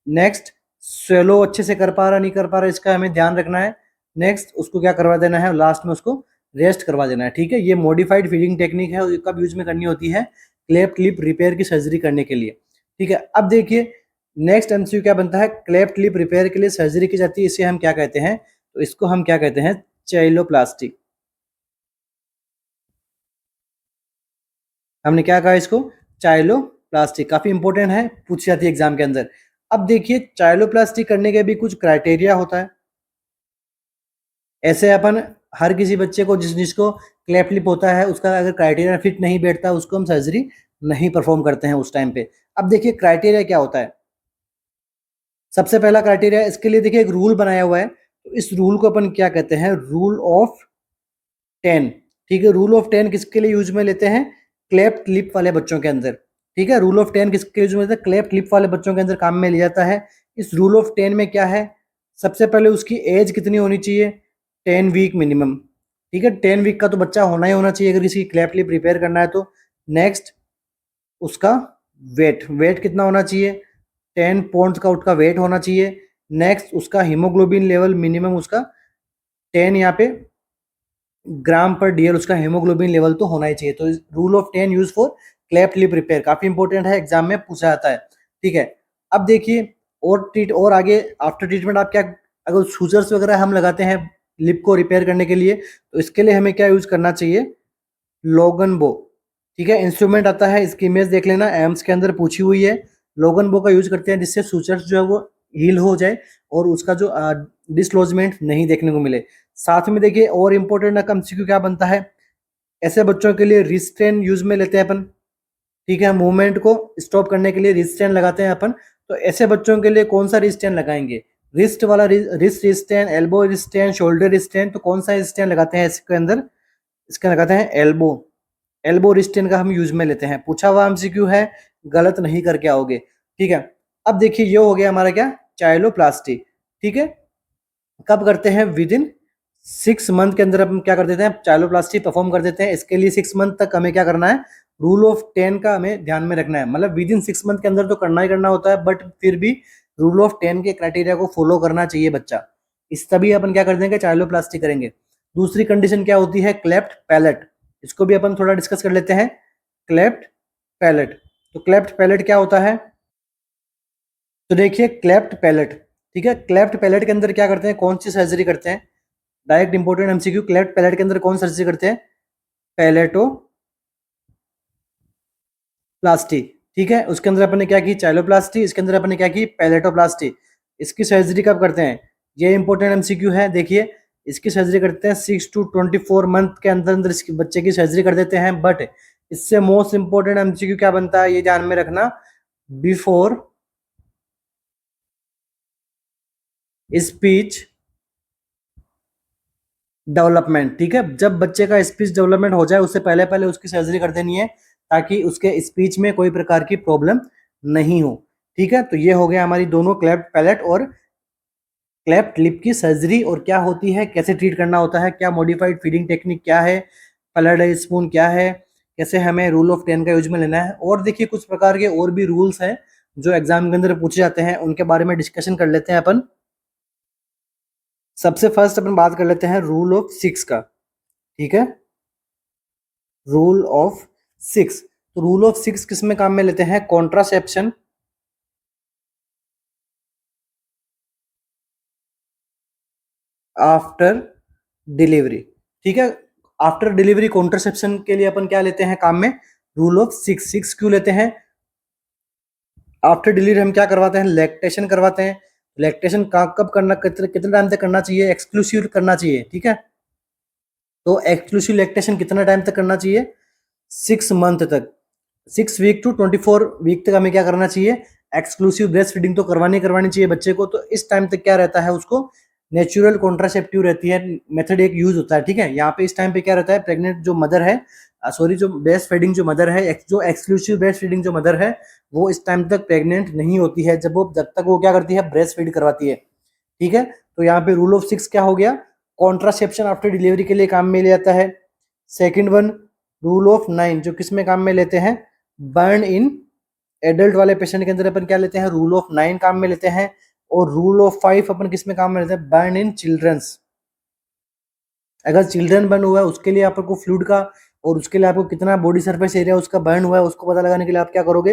नेक्स्ट स्वेलो अच्छे से कर पा रहा नहीं कर पा रहा इसका हमें ध्यान रखना है। नेक्स्ट उसको क्या करवा देना है, लास्ट में उसको रेस्ट करवा देना है। ठीक है। ये मॉडिफाइड फीडिंग टेक्निक है और कब यूज में करनी होती है, क्लेफ्ट लिप रिपेयर की सर्जरी करने के लिए। ठीक है। अब देखिए नेक्स्ट एमसीक्यू क्या बनता है, क्लेफ्ट लिप रिपेयर के लिए सर्जरी की जाती है, इसे हम क्या कहते हैं, तो इसको हम क्या कहते हैं, चाइलोप्लास्टी। हमने क्या कहा इसको, चाइलोप्लास्टी। काफी इंपॉर्टेंट है, पूछी जाती है एग्जाम के अंदर। अब देखिए चाइलोप्लास्टी करने के भी कुछ क्राइटेरिया होता है। ऐसे अपन हर किसी बच्चे को जिसको क्लेफ्ट लिप होता है उसका अगर क्राइटेरिया फिट नहीं बैठता उसको हम सर्जरी नहीं परफॉर्म करते हैं उस टाइम पे। अब देखिए क्राइटेरिया क्या होता है। सबसे पहला क्राइटेरिया इसके लिए देखिए एक रूल बनाया हुआ है, तो इस रूल को अपन क्या कहते हैं, रूल ऑफ 10। ठीक है। रूल ऑफ 10 किसके लिए यूज में लेते हैं, क्लेफ्ट लिप वाले बच्चों के अंदर। ठीक है। रूल ऑफ 10 किसके यूज में लेते हैं, क्लेफ्ट लिप वाले बच्चों के अंदर काम में लिया जाता है। इस रूल ऑफ 10 में क्या है, सबसे पहले उसकी एज कितनी होनी चाहिए, 10 वीक मिनिमम। ठीक है। 10 वीक का तो बच्चा होना ही होना चाहिए अगर किसी क्लेफ्ट लिप रिपेयर करना है तो। नेक्स्ट उसका वेट, वेट कितना होना चाहिए, 10 पॉइंट्स का उसका वेट होना चाहिए। नेक्स्ट उसका हीमोग्लोबिन लेवल मिनिमम उसका 10 यहाँ पे ग्राम पर डीएल उसका हीमोग्लोबिन लेवल तो होना ही चाहिए। तो rule of 10 use for cleft lip repair काफी इंपॉर्टेंट है, एग्जाम में पूछा जाता है। ठीक है। अब देखिए और आगे आफ्टर ट्रीटमेंट आप क्या, अगर सूजर्स वगैरह हम लगाते हैं लिप को रिपेयर करने के लिए तो इसके लिए हमें क्या यूज करना चाहिए, लोगन बो। ठीक है। इंस्ट्रूमेंट आता है, इसकी इमेज देख लेना, एम्स के अंदर पूछी हुई है। लोगन बो का यूज करते हैं जिससे सूचर्स जो है वो हील हो जाए और उसका जो डिसलॉजमेंट नहीं देखने को मिले। साथ में देखिए और इम्पोर्टेंट एमसीक्यू क्या बनता है, ऐसे बच्चों के लिए रिस्ट्रेन यूज में लेते हैं अपन। ठीक है। मूवमेंट को स्टॉप करने के लिए रिस्ट्रेन लगाते हैं अपन, तो ऐसे बच्चों के लिए कौन सा रिस्ट्रेन लगाएंगे, रिस्ट वाला wrist restrain, elbow restrain, shoulder restrain, तो कौन सा रिस्ट्रेन लगाते हैं इसके अंदर, इसके लगाते हैं एल्बो। एल्बो रिस्टेन का हम यूज में लेते हैं, पूछा हुआ एमसीक्यू है, गलत नहीं करके आओगे। ठीक है। अब देखिए ये हो गया हमारा क्या, चाइलोप्लास्टी। ठीक है। कब करते हैं, विद इन 6 मंथ के अंदर हम क्या कर देते हैं, चाइलोप्लास्टी परफॉर्म कर देते हैं। इसके लिए 6 मंथ तक हमें क्या करना है, रूल ऑफ 10 का हमें ध्यान में रखना है। मतलब विद इन 6 मंथ के अंदर तो करना ही करना होता है, बट फिर भी रूल ऑफ 10 के क्राइटेरिया को फॉलो करना चाहिए बच्चा, इस तभी अपन क्या कर देंगे, चाइलोप्लास्टी करेंगे। दूसरी कंडीशन क्या होती है, क्लेफ्ट पैलेट, इसको भी अपन थोड़ा डिस्कस कर लेते हैं। क्लेफ्ट पैलेट, तो क्लेफ्ट पैलेट क्या होता है, तो देखिए क्लेफ्ट पैलेट। ठीक है। क्लेफ्ट पैलेट के अंदर क्या करते हैं, कौन सी सर्जरी करते हैं, direct important MCQ, cleft palate के अंदर कौन सर्जरी करते हैं, पैलेटो प्लास्टी। ठीक है। उसके अंदर अपन ने क्या की, चाइलोप्लास्टी, इसके अंदर अपन ने क्या की, पैलेटोप्लास्टी। इसकी सर्जरी कब करते हैं, ये इंपॉर्टेंट एमसीक्यू है। देखिए इसकी सर्जरी करते हैं 6 to 24 मंथ के अंदर अंदर इसकी बच्चे की सर्जरी कर देते हैं। बट इससे मोस्ट इंपॉर्टेंट एमसीक्यू क्या बनता है, ये ध्यान में रखना, बिफोर स्पीच डेवलपमेंट। ठीक है। जब बच्चे का स्पीच डेवलपमेंट हो जाए उससे पहले पहले उसकी सर्जरी कर देनी है, ताकि उसके स्पीच में कोई प्रकार की प्रॉब्लम नहीं हो। ठीक है। तो ये हो गया हमारी दोनों क्लेफ्ट पैलेट और क्लेफ्ट लिप की सर्जरी, और क्या होती है, कैसे ट्रीट करना होता है, क्या मॉडिफाइड फीडिंग टेक्निक क्या है, पलर स्पून क्या है, कैसे हमें रूल ऑफ 10 का यूज में लेना है। और देखिए कुछ प्रकार के और भी रूल्स हैं जो एग्जाम के अंदर पूछे जाते हैं, उनके बारे में डिस्कशन कर लेते हैं अपन। सबसे फर्स्ट अपन बात कर लेते हैं रूल ऑफ 6 का। ठीक है। रूल ऑफ 6, तो रूल ऑफ 6 किस में काम में लेते हैं, कॉन्ट्रासेप्शन आफ्टर डिलीवरी। ठीक है। आफ्टर डिलीवरी कॉन्ट्रासेप्शन के लिए अपन क्या लेते हैं काम में, रूल ऑफ 6। 6 क्यों लेते हैं, आफ्टर डिलीवरी हम क्या करवाते हैं, लैक्टेशन करवाते हैं। लैक्टेशन कब करना, कितने टाइम तक करना चाहिए, एक्सक्लूसिव करना चाहिए। ठीक है। तो एक्सक्लूसिव लैक्टेशन कितना टाइम तक करना चाहिए, 6 मंथ तक, 6 वीक to 24 वीक तक हमें क्या करना चाहिए, एक्सक्लूसिव ब्रेस्ट फीडिंग तो करवानी चाहिए बच्चे को। तो इस टाइम तक क्या रहता है, उसको नेचुरल कॉन्ट्रासेप्टिव रहती है, मेथड एक यूज होता है। ठीक है। यहाँ पे इस टाइम पे क्या रहता है, प्रेग्नेंट जो मदर है, सॉरी जो ब्रेस्ट फीडिंग जो मदर है, जो एक्सक्लूसिव ब्रेस्ट फीडिंग जो मदर है, वो इस टाइम तक प्रेग्नेंट नहीं होती है, जब तक वो क्या करती है, ब्रेस्ट फीड करवाती है। ठीक है, तो यहाँ पे रूल ऑफ 6 क्या हो गया, कॉन्ट्रासेप्शन आफ्टर डिलीवरी के लिए काम में लिया जाता है। सेकंड वन, रूल ऑफ 9 जो किस में काम में लेते हैं, बर्न इन एडल्ट वाले पेशेंट के अंदर अपन क्या लेते हैं, रूल ऑफ 9 काम में लेते हैं। और रूल ऑफ 5 अपन किस में काम में लेते हैं, बर्न इन चिल्ड्रंस। अगर चिल्ड्रन बर्न हुआ है उसके लिए आपको फ्लूइड का और उसके लिए आपको कितना बॉडी सरफेस एरिया उसका बर्न हुआ है उसको पता लगाने के लिए आप क्या करोगे,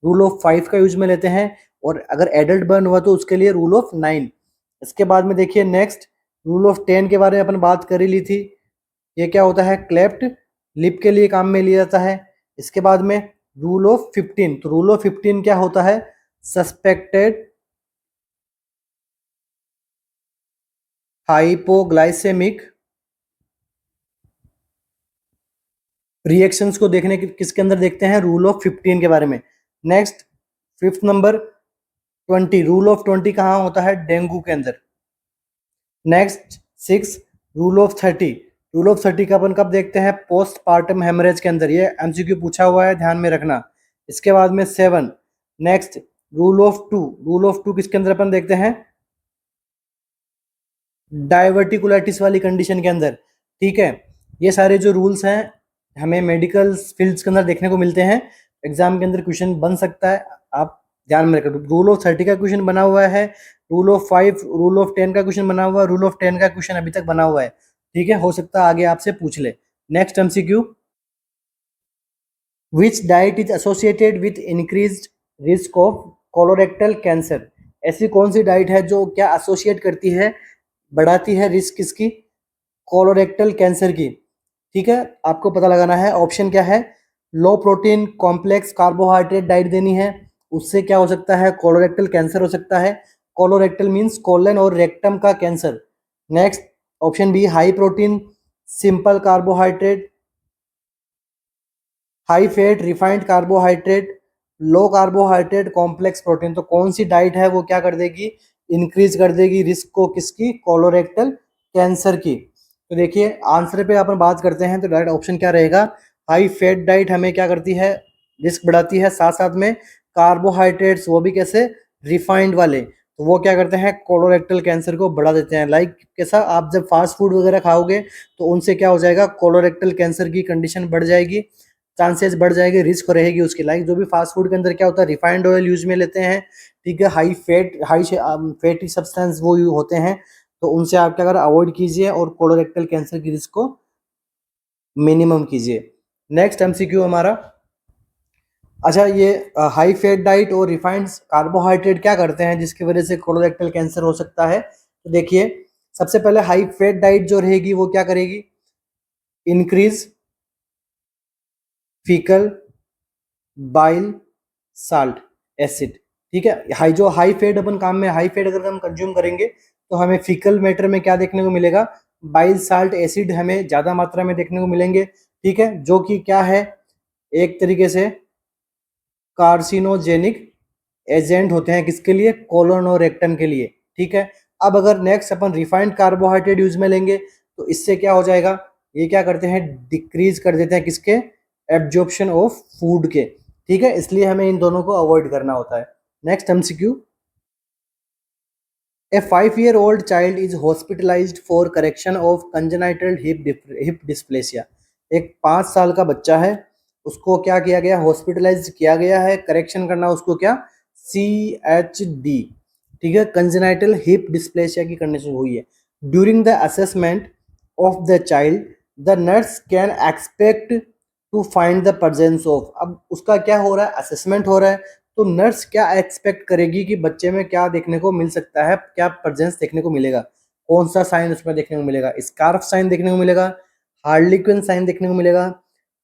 रूल ऑफ 5 का यूज में लेते हैं। और अगर एडल्ट बर्न हुआ तो उसके लिए रूल ऑफ 9। इसके बाद में देखिए नेक्स्ट, रूल ऑफ 10 के बारे में अपन बात कर ही ली थी। ये क्या होता है, क्लेफ्ट लिप के लिए काम में लिया जाता है। इसके बाद में रूल ऑफ 15, तो रूल ऑफ 15 क्या होता है, सस्पेक्टेड हाइपोग्लाइसेमिक रिएक्शंस को देखने किसके अंदर देखते हैं, रूल ऑफ 15 के बारे में। Next fifth number 20, rule of 20 कहाँ होता है, डेंगू के अंदर। Next 6, rule of 30, rule of 30 का अपन कब देखते हैं, पोस्टपार्टम हेमरेज के अंदर। ये एमसीक्यू पूछा हुआ है, ध्यान में रखना। इसके बाद में 7, next rule of 2, rule of 2 किसके अंदर अपन देखते हैं, डायवर्टिकुलाइटिस वाली कंडीशन के अंदर। ठीक है, ये सारे जो रूल्स हैं हमें मेडिकल फील्ड्स के अंदर देखने को मिलते हैं, एग्जाम के अंदर क्वेश्चन बन सकता है, आप ध्यान में रखें। रूल ऑफ 30 का क्वेश्चन बना हुआ है, रूल ऑफ 5, रूल ऑफ 10 का क्वेश्चन बना हुआ है, रूल ऑफ 10 का क्वेश्चन अभी तक बना हुआ है। ठीक है, हो सकता है आगे आपसे पूछ ले। Next MCQ, which diet is associated with increased risk of colorectal cancer. ऐसी कौन सी डाइट है जो क्या एसोसिएट करती है, बढ़ाती है रिस्क किसकी, कोलोरेक्टल कैंसर की। ठीक है, आपको पता लगाना है। ऑप्शन क्या है, लो प्रोटीन कॉम्प्लेक्स कार्बोहाइड्रेट डाइट देनी है, उससे क्या हो सकता है, कोलोरेक्टल कैंसर हो सकता है। कोलोरेक्टल मींस कोलन और रेक्टम का cancer. Next option B, high protein simple carbohydrate, high fat refined carbohydrate, low carbohydrate complex protein. तो कौन सी डाइट है वो क्या कर देगी, इंक्रीज कर देगी रिस्क को, किसकी, कोलोरेक्टल कैंसर की। तो देखिए आंसर पे अपन बात करते हैं तो डाइट ऑप्शन क्या रहेगा, हाई फैट डाइट हमें क्या करती है, रिस्क बढ़ाती है। साथ साथ में कार्बोहाइड्रेट्स, वो भी कैसे, रिफाइंड वाले, तो वो क्या करते हैं, कोलोरेक्टल कैंसर को बढ़ा देते हैं। लाइक कैसा, आप जब फास्ट फूड वगैरह खाओगे तो उनसे क्या हो जाएगा, कोलोरेक्टल कैंसर की कंडीशन बढ़ जाएगी, चांसेस बढ़ जाएंगे, रिस्क रहेगी उसकी। लाइक जो भी फास्ट फूड के अंदर क्या होता है, रिफाइंड ऑयल यूज में लेते हैं। ठीक है, high fat, high fatty substance वो होते हैं, तो उनसे आप क्या करें, अवॉइड कीजिए और कोलोरेक्टल कैंसर की रिस्क को मिनिमम कीजिए। नेक्स्ट एमसीक्यू हमारा, अच्छा ये हाई फैट डाइट और रिफाइंड कार्बोहाइड्रेट क्या करते हैं जिसकी वजह से कोलोरेक्टल कैंसर हो सकता है। तो देखिए सबसे पहले हाई फैट डाइट जो रहेगी वो क्या करेगी, increase faecal bile salt acid. ठीक है, हाई जो हाई फैट अपन काम में, हाई फैट अगर हम कंज्यूम करेंगे तो हमें फीकल मैटर में क्या देखने को मिलेगा, बाइल साल्ट एसिड हमें ज्यादा मात्रा में देखने को मिलेंगे। ठीक है, जो कि क्या है, एक तरीके से कार्सिनोजेनिक एजेंट होते हैं, किसके लिए, कोलन और रेक्टम के लिए। ठीक है, अब अगर नेक्स्ट अपन रिफाइंड कार्बोहाइड्रेट यूज में लेंगे तो इससे क्या हो जाएगा, ये क्या करते हैं, डिक्रीज कर देते हैं किसके, एब्जॉर्प्शन ऑफ फूड के। ठीक है, इसलिए हमें इन दोनों को अवॉइड करना होता है। Next MCQ, A 5-year-old child is hospitalized for correction of congenital hip dysplasia। एक 5 साल का बच्चा है, उसको क्या किया गया, हॉस्पिटलाइज किया गया है, करेक्शन करना उसको क्या, CHD। ठीक है, कंजेनाइटल हिप डिस्प्लेसिया की कंडीशन हुई है। During the assessment of the child the nurse can expect to find the presence of. अब उसका क्या हो रहा है, असेसमेंट हो रहा है, तो नर्स क्या एक्सपेक्ट करेगी कि बच्चे में क्या देखने को मिल सकता है, क्या प्रेजेंस देखने को मिलेगा, कौन सा साइन उसमें देखने को मिलेगा, स्कार्फ साइन देखने को मिलेगा, हार्लिक्विन साइन देखने को मिलेगा,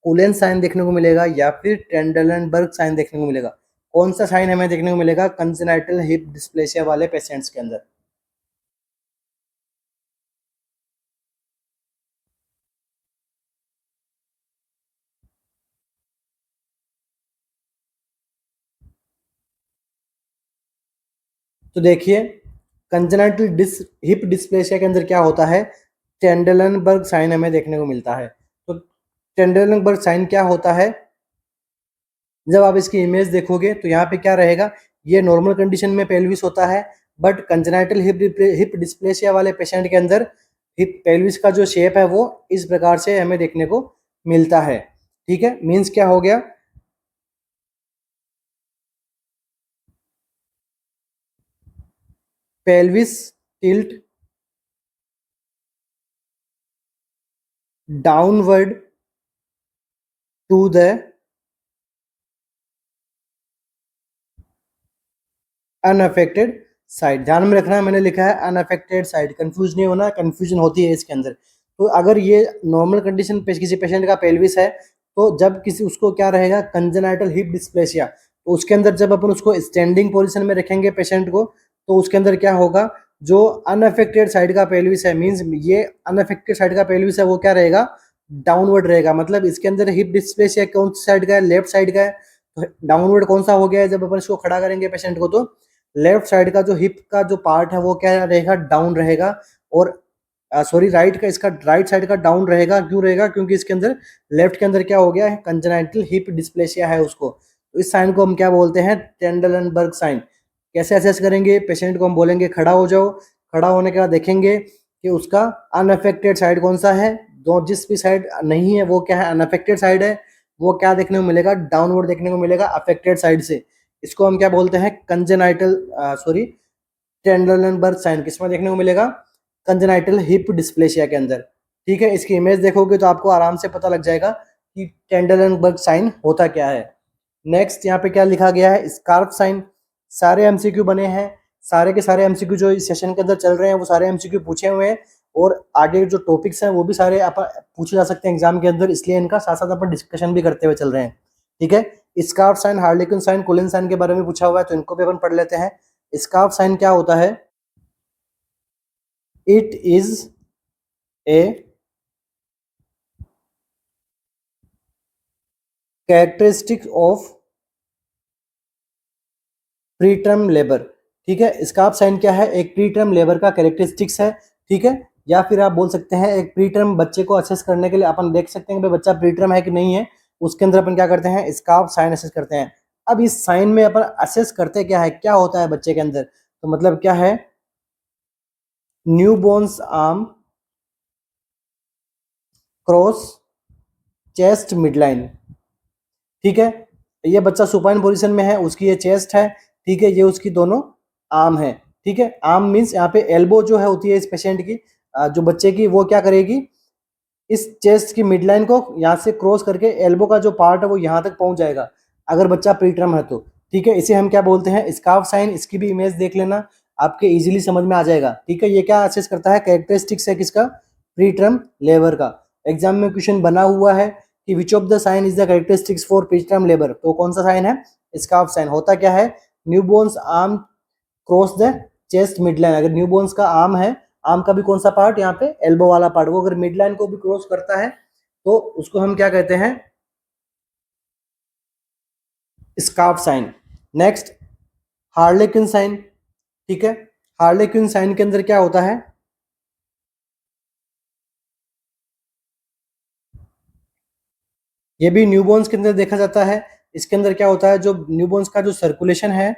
कुलेन साइन देखने को मिलेगा, या फिर टेंडलनबर्ग साइन देखने को मिलेगा। कौन सा साइन हमें देखने को मिलेगा, कंजेनाइटल हिप डिस्प्लेसिया वाले पेशेंट्स के अंदर। तो देखिए कंजेनाइटल हिप डिस्प्लेसिया के अंदर क्या होता है, टेंडलनबर्ग साइन हमें देखने को मिलता है। तो टेंडलनबर्ग साइन क्या होता है, जब आप इसकी इमेज देखोगे तो यहाँ पे क्या रहेगा, ये नॉर्मल कंडीशन में पेल्विस होता है, बट कंजेनाइटल हिप डिस्प्लेसिया वाले पेशेंट के अंदर हिप पेल्विस का जो शेप है वो इस प्रकार से हमें देखने को मिलता है। ठीक है, मीन्स क्या हो गया, pelvis tilt downward to the unaffected side. ध्यान में रखना, मैंने लिखा है अनअफेक्टेड साइड, कंफ्यूज नहीं होना, कंफ्यूजन होती है इसके अंदर। तो अगर ये नॉर्मल कंडीशन पे किसी पेशेंट का पेल्विस है, तो जब किसी उसको क्या रहेगा, कंजेनाइटल हिप डिस्प्लेसिया, तो उसके अंदर जब अपन उसको स्टैंडिंग पोजीशन में रखेंगे पेशेंट को, तो उसके अंदर क्या होगा, जो अनअफेक्टेड साइड का पेल्विस है, मीन्स ये अनअफेक्टेड साइड का पेल्विस है, वो क्या रहेगा, डाउनवर्ड रहेगा। मतलब इसके अंदर हिप डिस्प्लेसिया कौन सी साइड का है, लेफ्ट साइड का है। तो डाउनवर्ड कौन सा हो गया है, जब अपन इसको खड़ा करेंगे पेशेंट को, तो लेफ्ट साइड का जो हिप का जो पार्ट है वो क्या रहेगा, डाउन रहेगा। और सॉरी, राइट का, इसका राइट साइड का डाउन रहेगा। क्यों रहेगा, क्योंकि इसके अंदर लेफ्ट के अंदर क्या हो गया है, कंजेनाइटल हिप डिस्प्लेसिया है उसको। तो इस साइन को हम क्या बोलते हैं, टेंडलनबर्ग साइन। कैसे असेस करेंगे, पेशेंट को हम बोलेंगे खड़ा हो जाओ, खड़ा होने के बाद देखेंगे कि उसका अनअफेक्टेड साइड कौन सा है, दो जिस भी साइड नहीं है वो क्या है, अनअफेक्टेड साइड है, वो क्या देखने को मिलेगा, डाउनवर्ड देखने को मिलेगा अफेक्टेड साइड से। इसको हम क्या बोलते हैं, कंजेनाइटल सॉरी टेंडलनबर्ग साइन। किसमें देखने को मिलेगा, कंजेनाइटल हिप डिस्प्लेसिया के अंदर। ठीक है, इसकी इमेज देखोगे तो आपको आराम से पता लग जाएगा कि टेंडलनबर्ग साइन होता क्या है। नेक्स्ट यहाँ पे क्या लिखा गया है, स्कार्फ साइन। सारे एमसीक्यू बने हैं, सारे के सारे एमसीक्यू जो इस सेशन के अंदर चल रहे हैं वो सारे एमसीक्यू पूछे हुए हैं, और आगे जो टॉपिक्स हैं वो भी सारे पूछे जा सकते हैं एग्जाम के अंदर, इसलिए इनका साथ साथ अपन डिस्कशन भी करते हुए चल रहे हैं। ठीक है, scarf sign, harlequin sign, कुलिन sign के बारे में पूछा हुआ है, तो इनको भी अपन पढ़ लेते हैं। स्कार्फ साइन क्या होता है, it is a characteristic of preterm labour. ठीक है, स्कार्फ साइन क्या है, एक प्रीटर्म लेबर का कैरेक्टरिस्टिक्स है। ठीक है, या फिर आप बोल सकते हैं एक प्रीटर्म बच्चे को असेस करने के लिए अपन देख सकते हैं कि बच्चा प्रीटर्म है कि नहीं है, उसके अंदर अपन क्या करते हैं, स्कार्फ साइन असेस करते हैं। अब इस साइन में अपन असेस करते क्या है, क्या होता है बच्चे के अंदर, तो मतलब क्या है, new bones arm cross chest midline. ठीक है, ये बच्चा सुपाइन पोजीशन में है, उसकी ये चेस्ट है। ठीक है, ये उसकी दोनों आर्म है। ठीक है, आर्म मीन्स यहाँ पे एल्बो जो है होती है इस पेशेंट की, जो बच्चे की, वो क्या करेगी, इस चेस्ट की मिडलाइन को यहाँ से क्रॉस करके एल्बो का जो पार्ट है वो यहाँ तक पहुंच जाएगा, अगर बच्चा प्रीटर्म है तो। ठीक है, इसे हम क्या बोलते हैं, स्कार्फ साइन। इसकी भी इमेज देख लेना, आपके इजीली समझ में आ जाएगा। ठीक है, ये क्या असेस करता है, कैरेक्टरिस्टिक्स है किसका, प्रीटर्म लेबर का। एग्जाम में क्वेश्चन बना हुआ है कि which of the sign is the characteristics for preterm labour, तो कौन सा साइन है, स्कार्फ साइन। होता क्या है, newborn's arm cross the chest midline. अगर न्यूबॉर्न्स का आर्म है, आर्म का भी कौन सा पार्ट, यहाँ पे एल्बो वाला पार्ट, वो अगर मिडलाइन को भी क्रॉस करता है तो उसको हम क्या कहते हैं, scarf sign. Next, harlequin sign. ठीक है, हार्लेक्विन साइन के अंदर क्या होता है, ये भी न्यूबॉर्न्स के अंदर देखा जाता है। इसके अंदर क्या होता है, जो न्यूबॉर्न्स का जो सर्कुलेशन है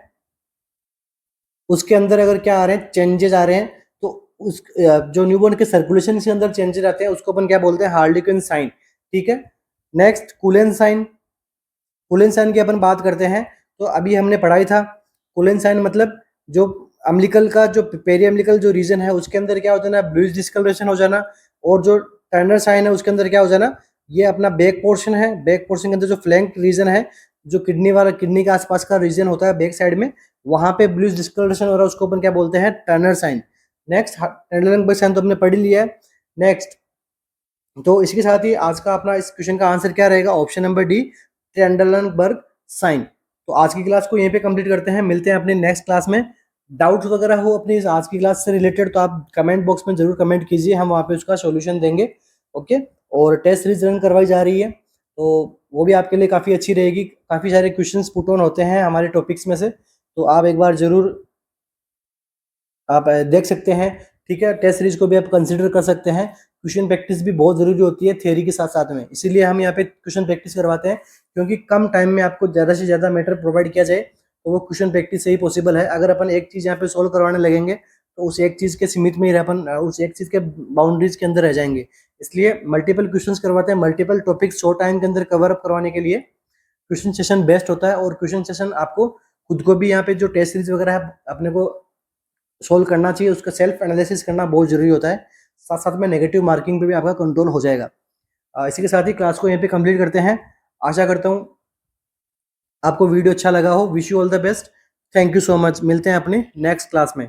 उसके अंदर अगर क्या आ रहे हैं, चेंजेस आ रहे हैं, तो उस जो न्यूबॉर्न के सर्कुलेशन के अंदर चेंजेस आते हैं उसको अपन क्या बोलते हैं, हार्लेक्विन साइन। ठीक है, next Cullen sign. Cullen sign की अपन बात करते हैं, तो अभी हमने पढ़ाई था, कुलेन साइन मतलब जो अम्लिकल का जो पेरी अम्लिकल जो रीजन है उसके अंदर क्या हो जाना, ब्लूइश डिस्कलरेशन हो जाना। और जो टर्नर साइन है उसके अंदर क्या हो जाना, ये अपना बैक पोर्शन है, बैक पोर्शन के अंदर जो फ्लैंक रीजन है, जो किडनी वाला, किडनी के आसपास का रीजन होता है बैक साइड में, वहां पे ब्लूइश डिस्कलरेशन हो रहा है, उसको अपन क्या बोलते हैं, Turner sign. Next, Turner sign तो हमने पढ़ ही लिया है। नेक्स्ट, तो इसके साथ ही आज का अपना इस क्वेश्चन का आंसर क्या रहेगा, option number D, Trendelenburg sign. तो आज की क्लास को यहीं पे कंप्लीट करते हैं, मिलते हैं अपने नेक्स्ट क्लास में। डाउट्स वगैरह हो अपनी आज की क्लास से रिलेटेड तो आप कमेंट बॉक्स में जरूर कमेंट कीजिए, हम वहाँ पे उसका सॉल्यूशन देंगे। ओके, और टेस्ट सीरीज रन करवाई जा रही है, तो वो भी आपके लिए काफ़ी अच्छी रहेगी। काफ़ी सारे क्वेश्चंस पुट ऑन होते हैं हमारे टॉपिक्स में से, तो आप एक बार जरूर आप देख सकते हैं। ठीक है, टेस्ट सीरीज को भी आप कंसिडर कर सकते हैं। क्वेश्चन प्रैक्टिस भी बहुत जरूरी होती है थ्योरी के साथ साथ में, इसीलिए हम यहाँ पे क्वेश्चन प्रैक्टिस करवाते हैं, क्योंकि कम टाइम में आपको ज़्यादा से ज़्यादा मैटर प्रोवाइड किया जाए, तो वो क्वेश्चन प्रैक्टिस से ही पॉसिबल है। अगर अपन एक चीज़ यहाँ पे सॉल्व करवाने लगेंगे तो उस एक चीज़ के सीमित में ही अपन उस एक चीज़ के बाउंड्रीज के अंदर रह जाएंगे। इसलिए मल्टीपल क्वेश्चंस करवाते हैं, मल्टीपल टॉपिक्स शॉर्ट टाइम के अंदर कवर अप करवाने के लिए क्वेश्चन सेशन बेस्ट होता है। और क्वेश्चन सेशन आपको खुद को भी यहाँ पे जो टेस्ट सीरीज वगैरह है अपने को सोल्व करना चाहिए, उसका सेल्फ एनालिसिस करना बहुत जरूरी होता है। साथ साथ में नेगेटिव मार्किंग पे भी आपका कंट्रोल हो जाएगा। इसी के साथ ही क्लास को यहाँ पे कंप्लीट करते हैं। आशा करता हूँ आपको वीडियो अच्छा लगा हो। Wish you all the best. Thank you so much. मिलते हैं अपने नेक्स्ट क्लास में।